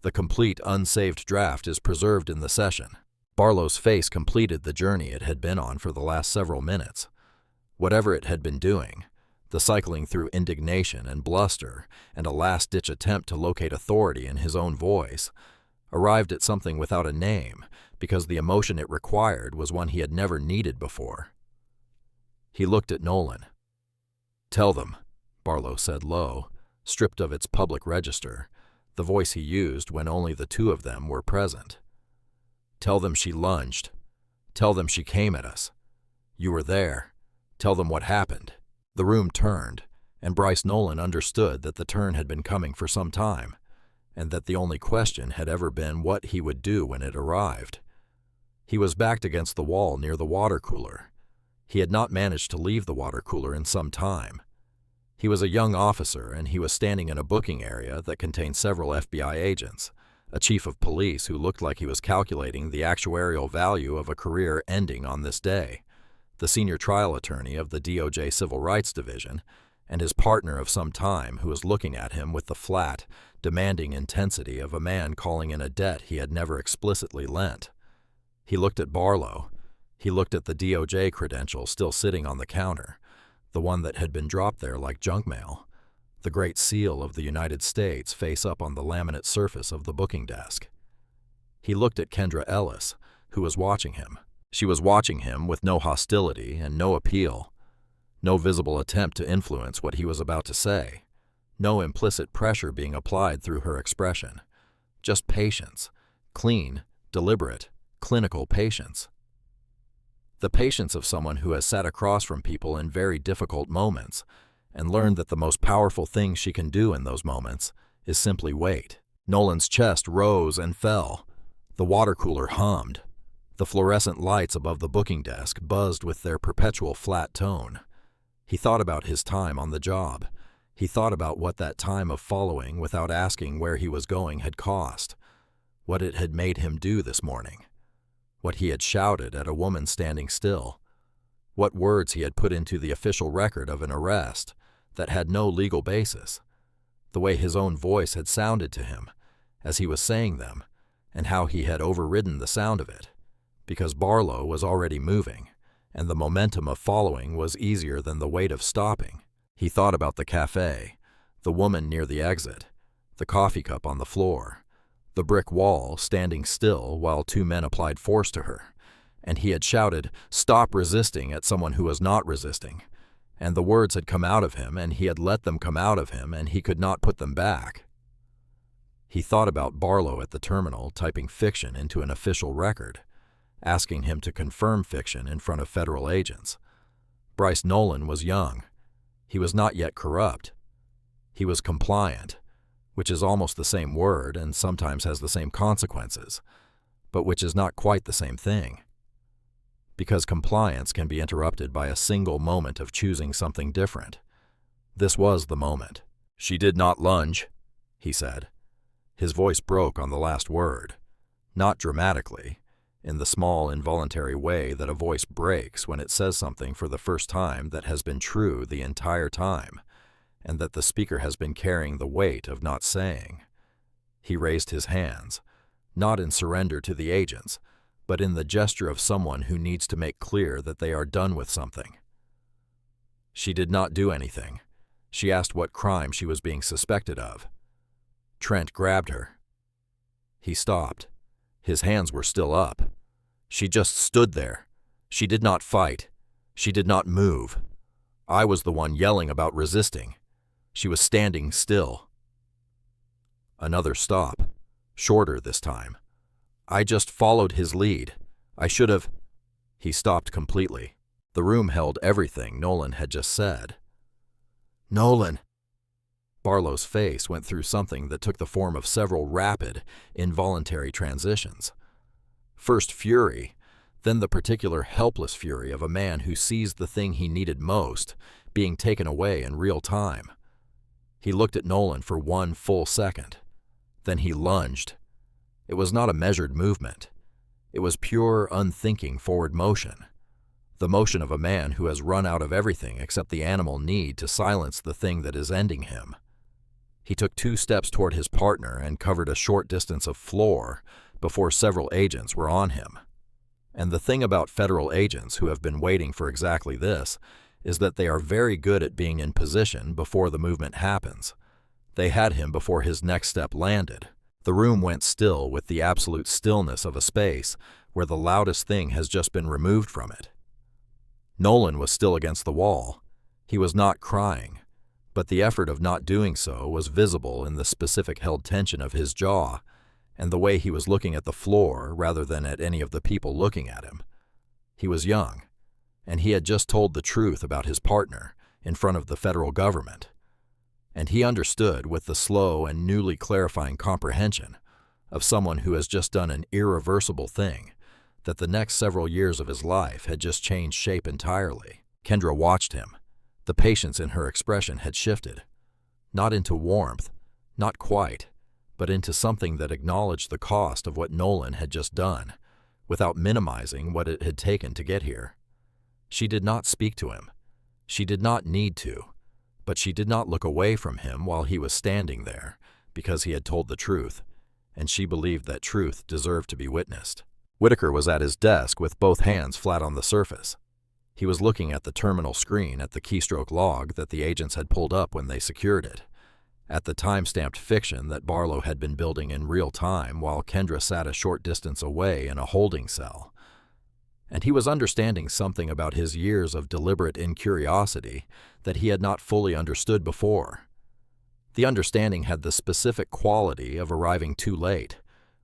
The complete unsaved draft is preserved in the session." Barlow's face completed the journey it had been on for the last several minutes. Whatever it had been doing, the cycling through indignation and bluster and a last-ditch attempt to locate authority in his own voice, arrived at something without a name because the emotion it required was one he had never needed before. He looked at Nolan. "Tell them," Barlow said low, stripped of its public register, the voice he used when only the two of them were present. "Tell them she lunged. Tell them she came at us. You were there. Tell them what happened." The room turned, and Bryce Nolan understood that the turn had been coming for some time, and that the only question had ever been what he would do when it arrived. He was backed against the wall near the water cooler. He had not managed to leave the water cooler in some time. He was a young officer, and he was standing in a booking area that contained several FBI agents, a chief of police who looked like he was calculating the actuarial value of a career ending on this day, the senior trial attorney of the DOJ Civil Rights Division, and his partner of some time who was looking at him with the flat, demanding intensity of a man calling in a debt he had never explicitly lent. He looked at Barlow. He looked at the DOJ credential still sitting on the counter, the one that had been dropped there like junk mail, the Great Seal of the United States face up on the laminate surface of the booking desk. He looked at Kendra Ellis, who was watching him. She was watching him with no hostility and no appeal, no visible attempt to influence what he was about to say, no implicit pressure being applied through her expression, just patience, clean, deliberate, clinical patience. The patience of someone who has sat across from people in very difficult moments and learned that the most powerful thing she can do in those moments is simply wait. Nolan's chest rose and fell. The water cooler hummed. The fluorescent lights above the booking desk buzzed with their perpetual flat tone. He thought about his time on the job. He thought about what that time of following without asking where he was going had cost, what it had made him do this morning, what he had shouted at a woman standing still, what words he had put into the official record of an arrest that had no legal basis, the way his own voice had sounded to him as he was saying them, and how he had overridden the sound of it, because Barlow was already moving, and the momentum of following was easier than the weight of stopping. He thought about the cafe, the woman near the exit, the coffee cup on the floor, the brick wall standing still while two men applied force to her, and he had shouted, "Stop resisting," at someone who was not resisting, and the words had come out of him, and he had let them come out of him, and he could not put them back. He thought about Barlow at the terminal typing fiction into an official record, asking him to confirm fiction in front of federal agents. Bryce Nolan was young. He was not yet corrupt. He was compliant, which is almost the same word and sometimes has the same consequences, but which is not quite the same thing. Because compliance can be interrupted by a single moment of choosing something different. This was the moment. "She did not lunge," he said. His voice broke on the last word, not dramatically, in the small involuntary way that a voice breaks when it says something for the first time that has been true the entire time, and that the speaker has been carrying the weight of not saying. He raised his hands, not in surrender to the agents, but in the gesture of someone who needs to make clear that they are done with something. She did not do anything. She asked what crime she was being suspected of. Trent grabbed her. He stopped. His hands were still up. She just stood there. She did not fight. She did not move. I was the one yelling about resisting. She was standing still. Another stop, shorter this time. I just followed his lead. I should have... He stopped completely. The room held everything Nolan had just said. "Nolan!" Barlow's face went through something that took the form of several rapid, involuntary transitions. First fury, then the particular helpless fury of a man who sees the thing he needed most being taken away in real time. He looked at Nolan for 1 full second. Then he lunged. It was not a measured movement. It was pure, unthinking forward motion. The motion of a man who has run out of everything except the animal need to silence the thing that is ending him. He took 2 steps toward his partner and covered a short distance of floor before several agents were on him. And the thing about federal agents who have been waiting for exactly this is that they are very good at being in position before the movement happens. They had him before his next step landed. The room went still with the absolute stillness of a space where the loudest thing has just been removed from it. Nolan was still against the wall. He was not crying, but the effort of not doing so was visible in the specific held tension of his jaw and the way he was looking at the floor rather than at any of the people looking at him. He was young, and he had just told the truth about his partner in front of the federal government. And he understood with the slow and newly clarifying comprehension of someone who has just done an irreversible thing that the next several years of his life had just changed shape entirely. Kendra watched him. The patience in her expression had shifted, not into warmth, not quite, but into something that acknowledged the cost of what Nolan had just done, without minimizing what it had taken to get here. She did not speak to him. She did not need to, but she did not look away from him while he was standing there, because he had told the truth, and she believed that truth deserved to be witnessed. Whitaker was at his desk with both hands flat on the surface. He was looking at the terminal screen at the keystroke log that the agents had pulled up when they secured it, at the time-stamped fiction that Barlow had been building in real time while Kendra sat a short distance away in a holding cell. And he was understanding something about his years of deliberate incuriosity that he had not fully understood before. The understanding had the specific quality of arriving too late,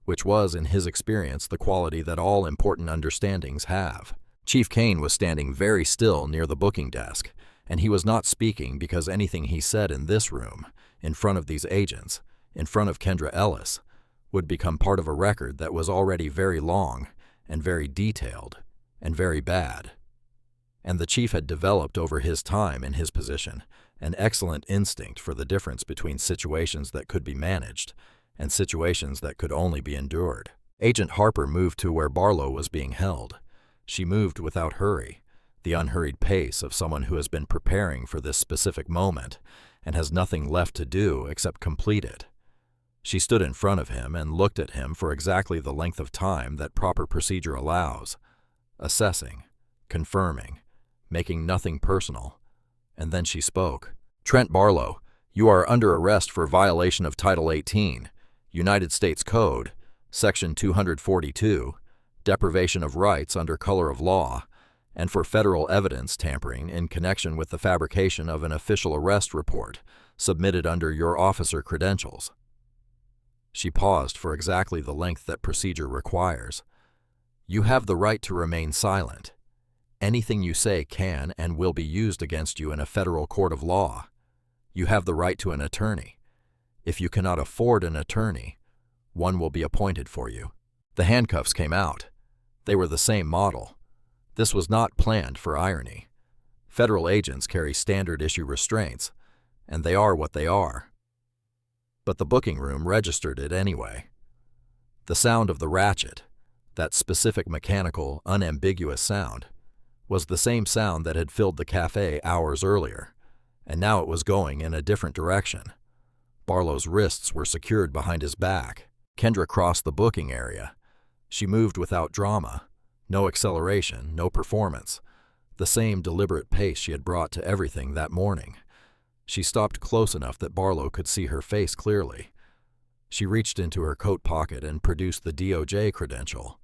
which was, in his experience, the quality that all important understandings have. Chief Kane was standing very still near the booking desk, and he was not speaking because anything he said in this room, in front of these agents, in front of Kendra Ellis, would become part of a record that was already very long and very detailed and very bad. And the chief had developed over his time in his position an excellent instinct for the difference between situations that could be managed and situations that could only be endured. Agent Harper moved to where Barlow was being held. She moved without hurry, the unhurried pace of someone who has been preparing for this specific moment and has nothing left to do except complete it. She stood in front of him and looked at him for exactly the length of time that proper procedure allows, assessing, confirming, making nothing personal. And then she spoke. "Trent Barlow, you are under arrest for violation of Title 18, United States Code, Section 242, deprivation of rights under color of law, and for federal evidence tampering in connection with the fabrication of an official arrest report submitted under your officer credentials." She paused for exactly the length that procedure requires. "You have the right to remain silent. Anything you say can and will be used against you in a federal court of law. You have the right to an attorney. If you cannot afford an attorney, one will be appointed for you." The handcuffs came out. They were the same model. This was not planned for irony. Federal agents carry standard-issue restraints, and they are what they are. But the booking room registered it anyway. The sound of the ratchet, that specific mechanical, unambiguous sound, was the same sound that had filled the cafe hours earlier, and now it was going in a different direction. Barlow's wrists were secured behind his back. Kendra crossed the booking area. She moved without drama, no acceleration, no performance, the same deliberate pace she had brought to everything that morning. She stopped close enough that Barlow could see her face clearly. She reached into her coat pocket and produced the DOJ credential.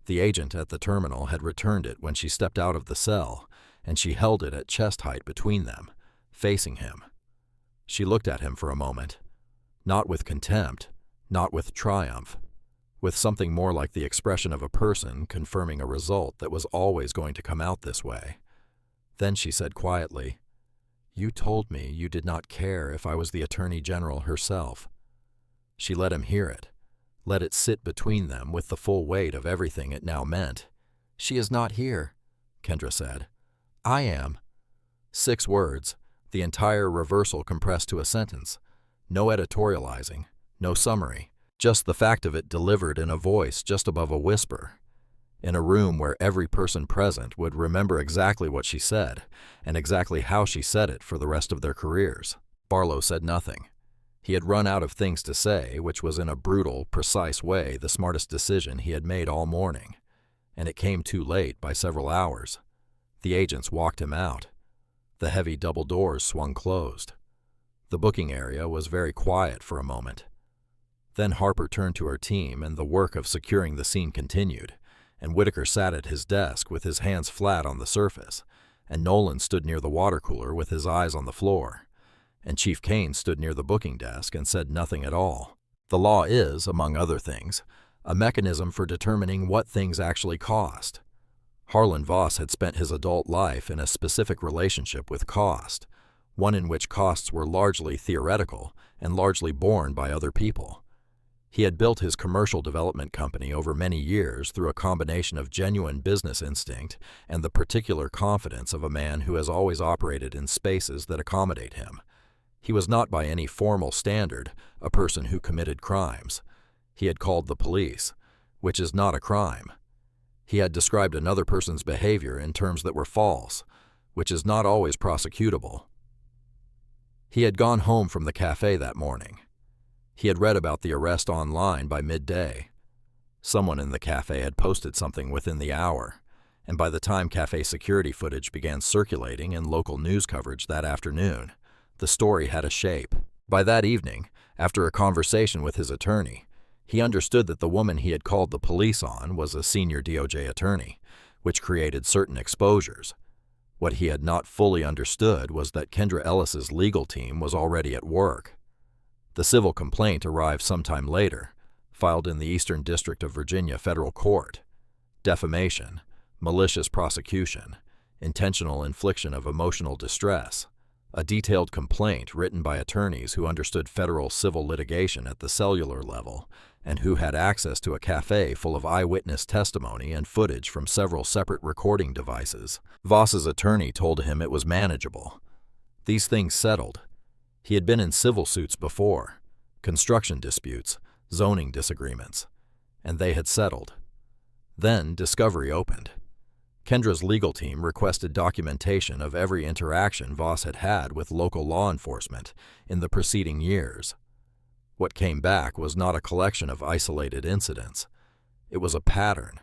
The agent at the terminal had returned it when she stepped out of the cell, and she held it at chest height between them, facing him. She looked at him for a moment, not with contempt, not with triumph, with something more like the expression of a person confirming a result that was always going to come out this way. Then she said quietly, "You told me you did not care if I was the Attorney General herself." She let him hear it. Let it sit between them with the full weight of everything it now meant. "She is not here," Kendra said. "I am." 6 words, the entire reversal compressed to a sentence. No editorializing, no summary, just the fact of it delivered in a voice just above a whisper, in a room where every person present would remember exactly what she said and exactly how she said it for the rest of their careers. Barlow said nothing. He had run out of things to say, which was in a brutal, precise way the smartest decision he had made all morning, and it came too late by several hours. The agents walked him out. The heavy double doors swung closed. The booking area was very quiet for a moment. Then Harper turned to her team and the work of securing the scene continued, and Whitaker sat at his desk with his hands flat on the surface, and Nolan stood near the water cooler with his eyes on the floor. And Chief Kane stood near the booking desk and said nothing at all. The law is, among other things, a mechanism for determining what things actually cost. Harlan Voss had spent his adult life in a specific relationship with cost, one in which costs were largely theoretical and largely borne by other people. He had built his commercial development company over many years through a combination of genuine business instinct and the particular confidence of a man who has always operated in spaces that accommodate him. He was not by any formal standard a person who committed crimes. He had called the police, which is not a crime. He had described another person's behavior in terms that were false, which is not always prosecutable. He had gone home from the cafe that morning. He had read about the arrest online by midday. Someone in the cafe had posted something within the hour, and by the time cafe security footage began circulating in local news coverage that afternoon, the story had a shape. By that evening, after a conversation with his attorney, he understood that the woman he had called the police on was a senior DOJ attorney, which created certain exposures. What he had not fully understood was that Kendra Ellis's legal team was already at work. The civil complaint arrived sometime later, filed in the Eastern District of Virginia Federal Court. Defamation, malicious prosecution, intentional infliction of emotional distress, a detailed complaint written by attorneys who understood federal civil litigation at the cellular level and who had access to a cafe full of eyewitness testimony and footage from several separate recording devices. Voss's attorney told him it was manageable. These things settled. He had been in civil suits before, construction disputes, zoning disagreements, and they had settled. Then discovery opened. Kendra's legal team requested documentation of every interaction Voss had had with local law enforcement in the preceding years. What came back was not a collection of isolated incidents. It was a pattern.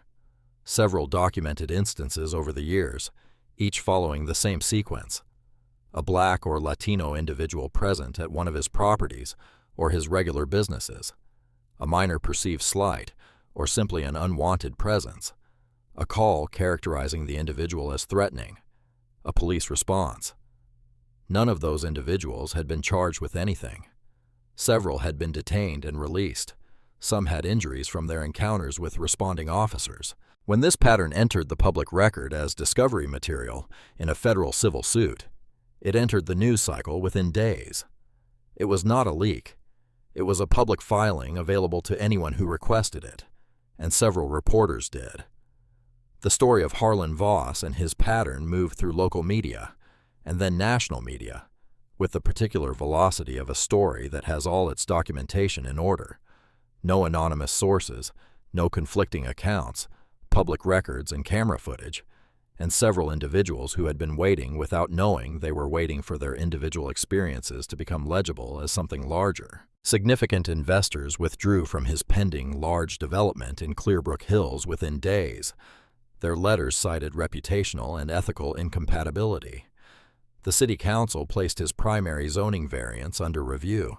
Several documented instances over the years, each following the same sequence. A Black or Latino individual present at one of his properties or his regular businesses. A minor perceived slight or simply an unwanted presence. A call characterizing the individual as threatening. A police response. None of those individuals had been charged with anything. Several had been detained and released. Some had injuries from their encounters with responding officers. When this pattern entered the public record as discovery material in a federal civil suit, it entered the news cycle within days. It was not a leak. It was a public filing available to anyone who requested it, and several reporters did. The story of Harlan Voss and his pattern moved through local media, and then national media, with the particular velocity of a story that has all its documentation in order. No anonymous sources, no conflicting accounts, public records and camera footage, and several individuals who had been waiting without knowing they were waiting for their individual experiences to become legible as something larger. Significant investors withdrew from his pending large development in Clearbrook Hills within days. Their letters cited reputational and ethical incompatibility. The city council placed his primary zoning variance under review.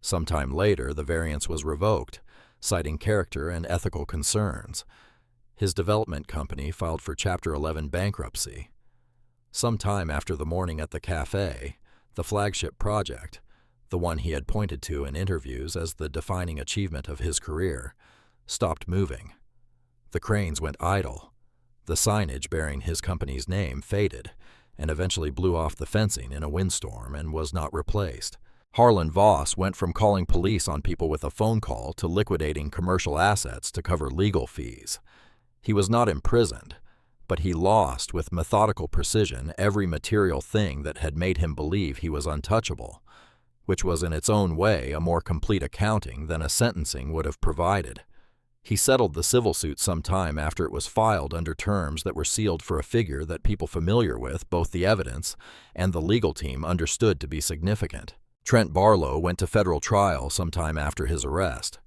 Sometime later, the variance was revoked, citing character and ethical concerns. His development company filed for Chapter 11 bankruptcy. Sometime after the morning at the Café, the flagship project, the one he had pointed to in interviews as the defining achievement of his career, stopped moving. The cranes went idle. The signage bearing his company's name faded and eventually blew off the fencing in a windstorm and was not replaced. Harlan Voss went from calling police on people with a phone call to liquidating commercial assets to cover legal fees. He was not imprisoned, but he lost with methodical precision every material thing that had made him believe he was untouchable, which was in its own way a more complete accounting than a sentencing would have provided. He settled the civil suit some time after it was filed under terms that were sealed for a figure that people familiar with both the evidence and the legal team understood to be significant. Trent Barlow went to federal trial sometime after his arrest.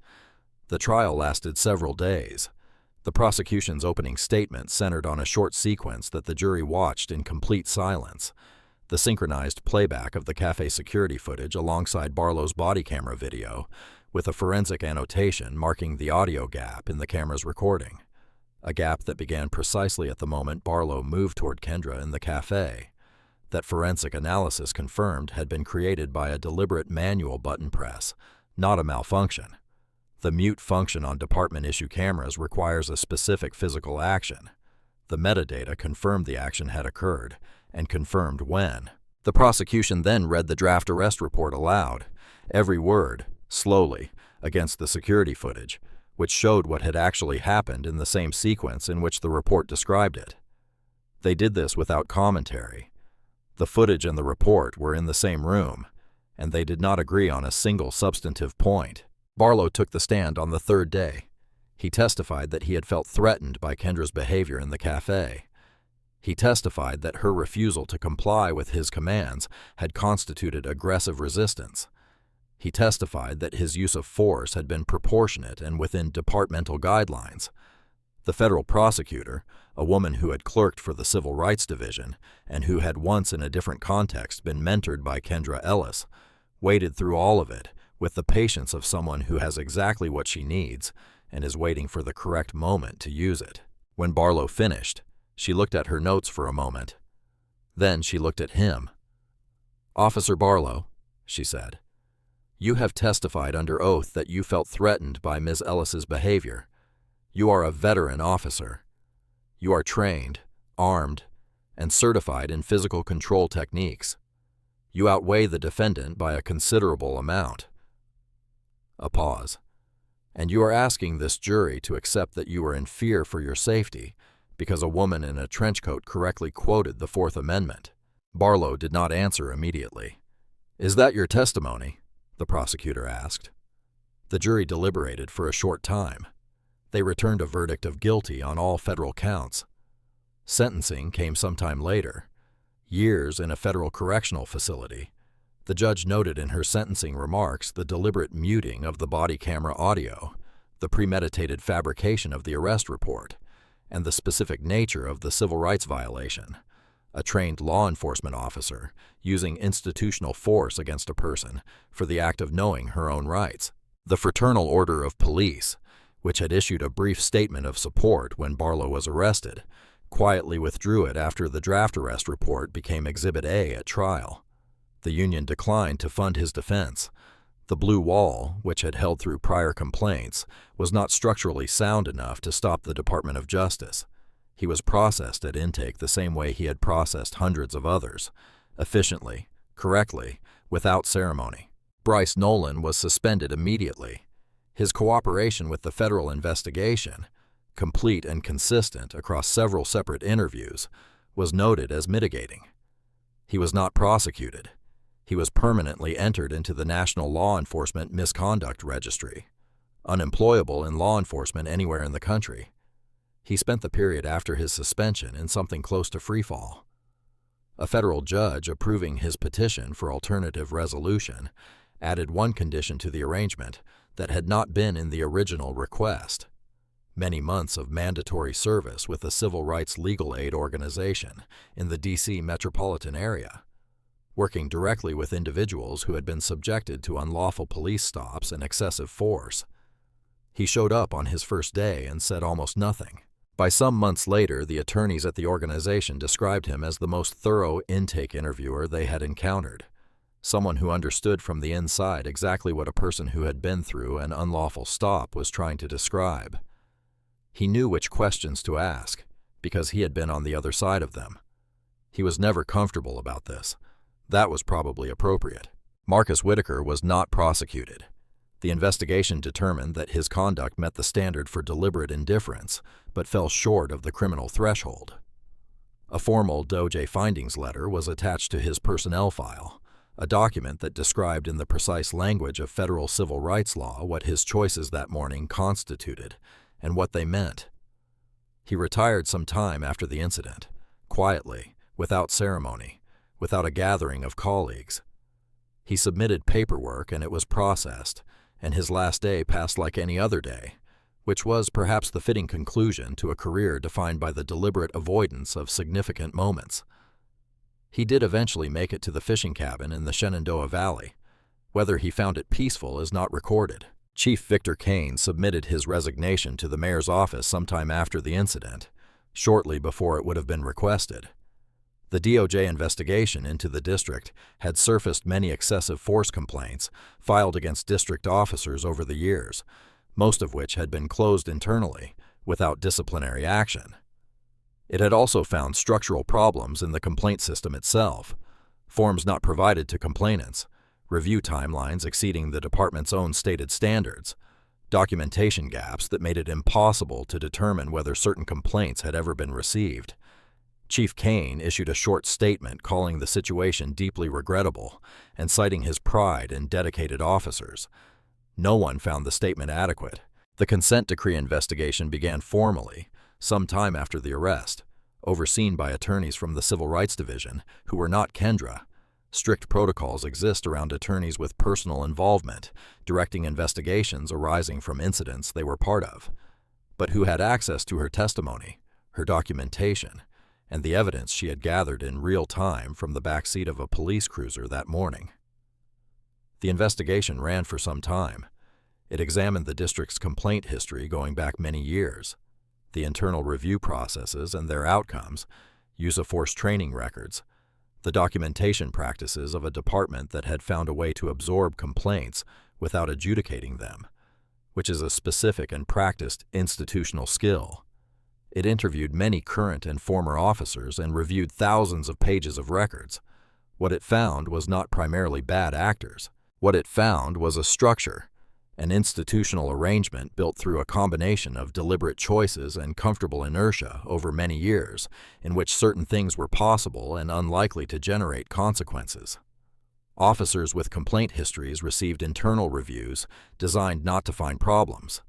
The trial lasted several days. The prosecution's opening statement centered on a short sequence that the jury watched in complete silence, the synchronized playback of the Café security footage alongside Barlow's body camera video, with a forensic annotation marking the audio gap in the camera's recording, a gap that began precisely at the moment Barlow moved toward Kendra in the Café, that forensic analysis confirmed had been created by a deliberate manual button press, not a malfunction. The mute function on department-issue cameras requires a specific physical action. The metadata confirmed the action had occurred, and confirmed when. The prosecution then read the draft arrest report aloud, every word, slowly, against the security footage, which showed what had actually happened in the same sequence in which the report described it. They did this without commentary. The footage and the report were in the same room, and they did not agree on a single substantive point. Barlow took the stand on the third day. He testified that he had felt threatened by Kendra's behavior in the Café. He testified that her refusal to comply with his commands had constituted aggressive resistance. He testified that his use of force had been proportionate and within departmental guidelines. The federal prosecutor, a woman who had clerked for the Civil Rights Division and who had once in a different context been mentored by Kendra Ellis, waited through all of it with the patience of someone who has exactly what she needs and is waiting for the correct moment to use it. When Barlow finished, she looked at her notes for a moment. Then she looked at him. "Officer Barlow," she said, "you have testified under oath that you felt threatened by Ms. Ellis's behavior. You are a veteran officer. You are trained, armed, and certified in physical control techniques. You outweigh the defendant by a considerable amount." A pause. "And you are asking this jury to accept that you were in fear for your safety because a woman in a trench coat correctly quoted the Fourth Amendment." Barlow did not answer immediately. "Is that your testimony?" the prosecutor asked. The jury deliberated for a short time. They returned a verdict of guilty on all federal counts. Sentencing came sometime later. Years in a federal correctional facility. The judge noted in her sentencing remarks the deliberate muting of the body camera audio, the premeditated fabrication of the arrest report, and the specific nature of the civil rights violation. A trained law enforcement officer using institutional force against a person for the act of knowing her own rights. The Fraternal Order of Police, which had issued a brief statement of support when Barlow was arrested, quietly withdrew it after the draft arrest report became Exhibit A at trial. The union declined to fund his defense. The blue wall, which had held through prior complaints, was not structurally sound enough to stop the Department of Justice. He was processed at intake the same way he had processed hundreds of others, efficiently, correctly, without ceremony. Bryce Nolan was suspended immediately. His cooperation with the federal investigation, complete and consistent across several separate interviews, was noted as mitigating. He was not prosecuted. He was permanently entered into the National Law Enforcement Misconduct Registry, unemployable in law enforcement anywhere in the country. He spent the period after his suspension in something close to freefall. A federal judge approving his petition for alternative resolution added one condition to the arrangement that had not been in the original request: many months of mandatory service with a civil rights legal aid organization in the D.C. metropolitan area, working directly with individuals who had been subjected to unlawful police stops and excessive force. He showed up on his first day and said almost nothing. By some months later, the attorneys at the organization described him as the most thorough intake interviewer they had encountered, someone who understood from the inside exactly what a person who had been through an unlawful stop was trying to describe. He knew which questions to ask, because he had been on the other side of them. He was never comfortable about this. That was probably appropriate. Marcus Whitaker was not prosecuted. The investigation determined that his conduct met the standard for deliberate indifference, but fell short of the criminal threshold. A formal DOJ findings letter was attached to his personnel file, a document that described in the precise language of federal civil rights law what his choices that morning constituted and what they meant. He retired some time after the incident, quietly, without ceremony, without a gathering of colleagues. He submitted paperwork and it was processed, and his last day passed like any other day, which was perhaps the fitting conclusion to a career defined by the deliberate avoidance of significant moments. He did eventually make it to the fishing cabin in the Shenandoah Valley. Whether he found it peaceful is not recorded. Chief Victor Kane submitted his resignation to the mayor's office sometime after the incident, shortly before it would have been requested. The DOJ investigation into the district had surfaced many excessive force complaints filed against district officers over the years, most of which had been closed internally, without disciplinary action. It had also found structural problems in the complaint system itself, forms not provided to complainants, review timelines exceeding the department's own stated standards, documentation gaps that made it impossible to determine whether certain complaints had ever been received. Chief Kane issued a short statement calling the situation deeply regrettable and citing his pride in dedicated officers. No one found the statement adequate. The consent decree investigation began formally, some time after the arrest, overseen by attorneys from the Civil Rights Division who were not Kendra. Strict protocols exist around attorneys with personal involvement, directing investigations arising from incidents they were part of, but who had access to her testimony, her documentation, and the evidence she had gathered in real time from the backseat of a police cruiser that morning. The investigation ran for some time. It examined the district's complaint history going back many years, the internal review processes and their outcomes, use of force training records, the documentation practices of a department that had found a way to absorb complaints without adjudicating them, which is a specific and practiced institutional skill. It interviewed many current and former officers and reviewed thousands of pages of records. What it found was not primarily bad actors. What it found was a structure, an institutional arrangement built through a combination of deliberate choices and comfortable inertia over many years, in which certain things were possible and unlikely to generate consequences. Officers with complaint histories received internal reviews designed not to find problems.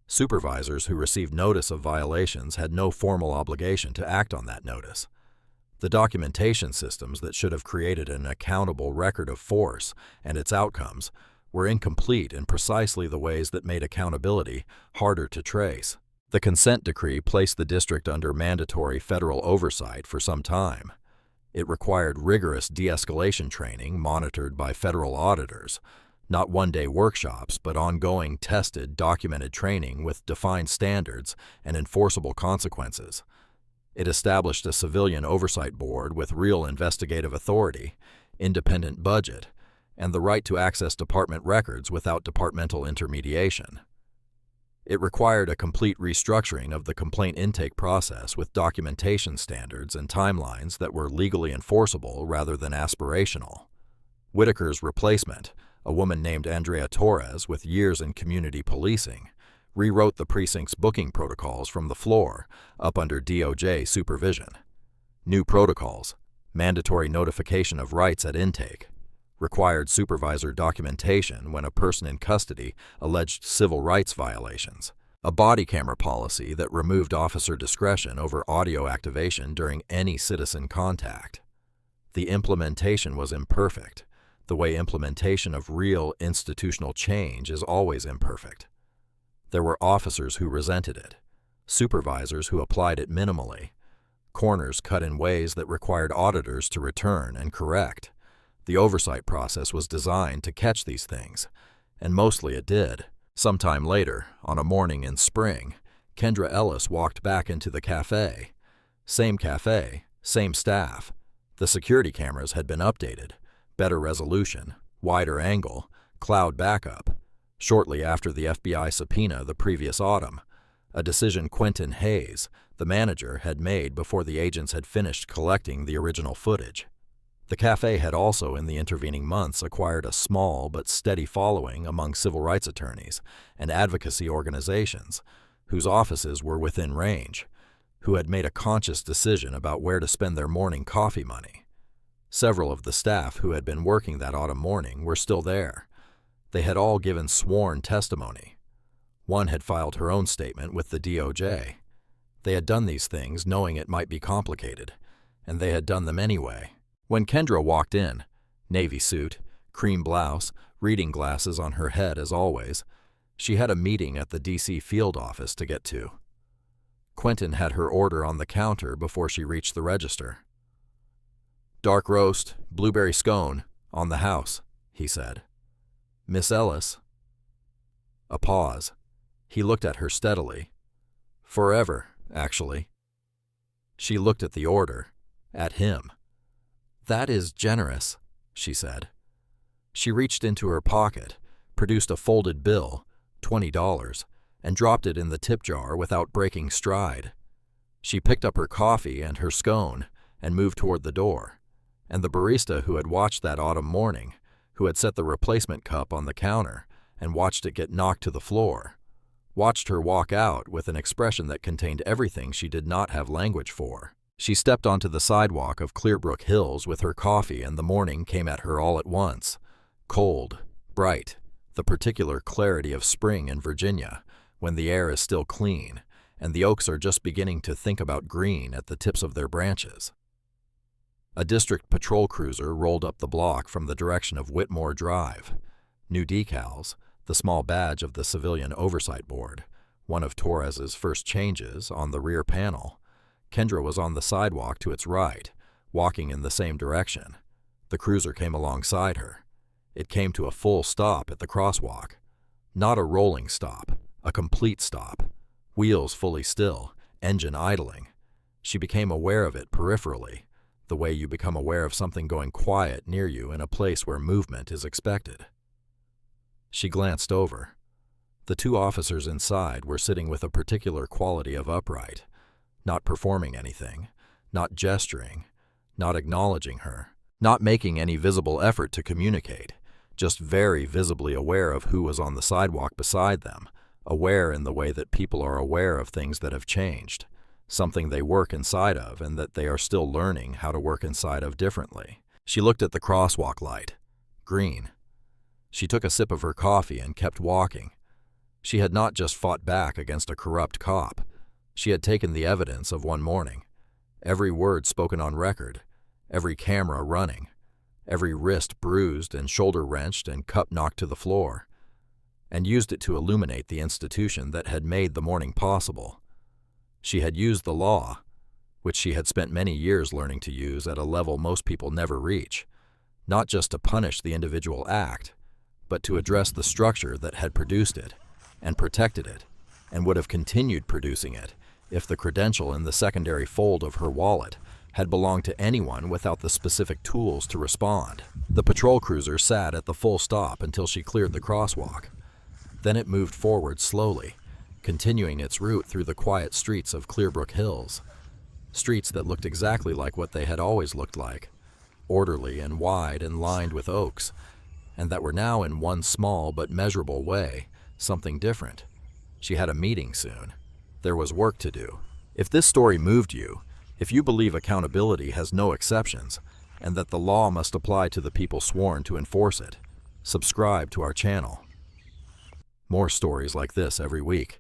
Supervisors who received notice of violations had no formal obligation to act on that notice. The documentation systems that should have created an accountable record of force and its outcomes were incomplete in precisely the ways that made accountability harder to trace. The consent decree placed the district under mandatory federal oversight for some time. It required rigorous de-escalation training monitored by federal auditors, not one-day workshops, but ongoing, tested, documented training with defined standards and enforceable consequences. It established a civilian oversight board with real investigative authority, independent budget, and the right to access department records without departmental intermediation. It required a complete restructuring of the complaint intake process with documentation standards and timelines that were legally enforceable rather than aspirational. Whitaker's replacement, a woman named Andrea Torres with years in community policing, rewrote the precinct's booking protocols from the floor, up under DOJ supervision. New protocols, mandatory notification of rights at intake, required supervisor documentation when a person in custody alleged civil rights violations, a body camera policy that removed officer discretion over audio activation during any citizen contact. The implementation was imperfect, the way implementation of real institutional change is always imperfect. There were officers who resented it, supervisors who applied it minimally, corners cut in ways that required auditors to return and correct. The oversight process was designed to catch these things, and mostly it did. Sometime later, on a morning in spring, Kendra Ellis walked back into the cafe. Same cafe, same staff. The security cameras had been updated, better resolution, wider angle, cloud backup. Shortly after the FBI subpoena the previous autumn, a decision Quentin Hayes, the manager, had made before the agents had finished collecting the original footage. The cafe had also, in the intervening months, acquired a small but steady following among civil rights attorneys and advocacy organizations whose offices were within range, who had made a conscious decision about where to spend their morning coffee money. Several of the staff who had been working that autumn morning were still there. They had all given sworn testimony. One had filed her own statement with the DOJ. They had done these things knowing it might be complicated, and they had done them anyway. When Kendra walked in, navy suit, cream blouse, reading glasses on her head as always, she had a meeting at the D.C. field office to get to. Quentin had her order on the counter before she reached the register. "Dark roast, blueberry scone, on the house," he said. "Miss Ellis." A pause. He looked at her steadily. "Forever, actually." She looked at the order, at him. "That is generous," she said. She reached into her pocket, produced a folded bill, $20, and dropped it in the tip jar without breaking stride. She picked up her coffee and her scone and moved toward the door, and the barista who had watched that autumn morning, who had set the replacement cup on the counter and watched it get knocked to the floor, watched her walk out with an expression that contained everything she did not have language for. She stepped onto the sidewalk of Clearbrook Hills with her coffee, and the morning came at her all at once. Cold, bright, the particular clarity of spring in Virginia, when the air is still clean, and the oaks are just beginning to think about green at the tips of their branches. A district patrol cruiser rolled up the block from the direction of Whitmore Drive. New decals, the small badge of the Civilian Oversight Board, one of Torres's first changes, on the rear panel. Kendra was on the sidewalk to its right, walking in the same direction. The cruiser came alongside her. It came to a full stop at the crosswalk. Not a rolling stop, a complete stop. Wheels fully still, engine idling. She became aware of it peripherally, the way you become aware of something going quiet near you in a place where movement is expected. She glanced over. The two officers inside were sitting with a particular quality of upright, not performing anything, not gesturing, not acknowledging her, not making any visible effort to communicate, just very visibly aware of who was on the sidewalk beside them, aware in the way that people are aware of things that have changed, something they work inside of and that they are still learning how to work inside of differently. She looked at the crosswalk light. Green. She took a sip of her coffee and kept walking. She had not just fought back against a corrupt cop. She had taken the evidence of one morning, every word spoken on record, every camera running, every wrist bruised and shoulder wrenched and cup knocked to the floor, and used it to illuminate the institution that had made the morning possible. She had used the law, which she had spent many years learning to use at a level most people never reach, not just to punish the individual act, but to address the structure that had produced it and protected it and would have continued producing it if the credential in the secondary fold of her wallet had belonged to anyone without the specific tools to respond. The patrol cruiser sat at the full stop until she cleared the crosswalk. Then it moved forward slowly, continuing its route through the quiet streets of Clearbrook Hills, streets that looked exactly like what they had always looked like, orderly and wide and lined with oaks, and that were now in one small but measurable way something different. She had a meeting soon. There was work to do. If this story moved you, if you believe accountability has no exceptions, and that the law must apply to the people sworn to enforce it, subscribe to our channel. More stories like this every week.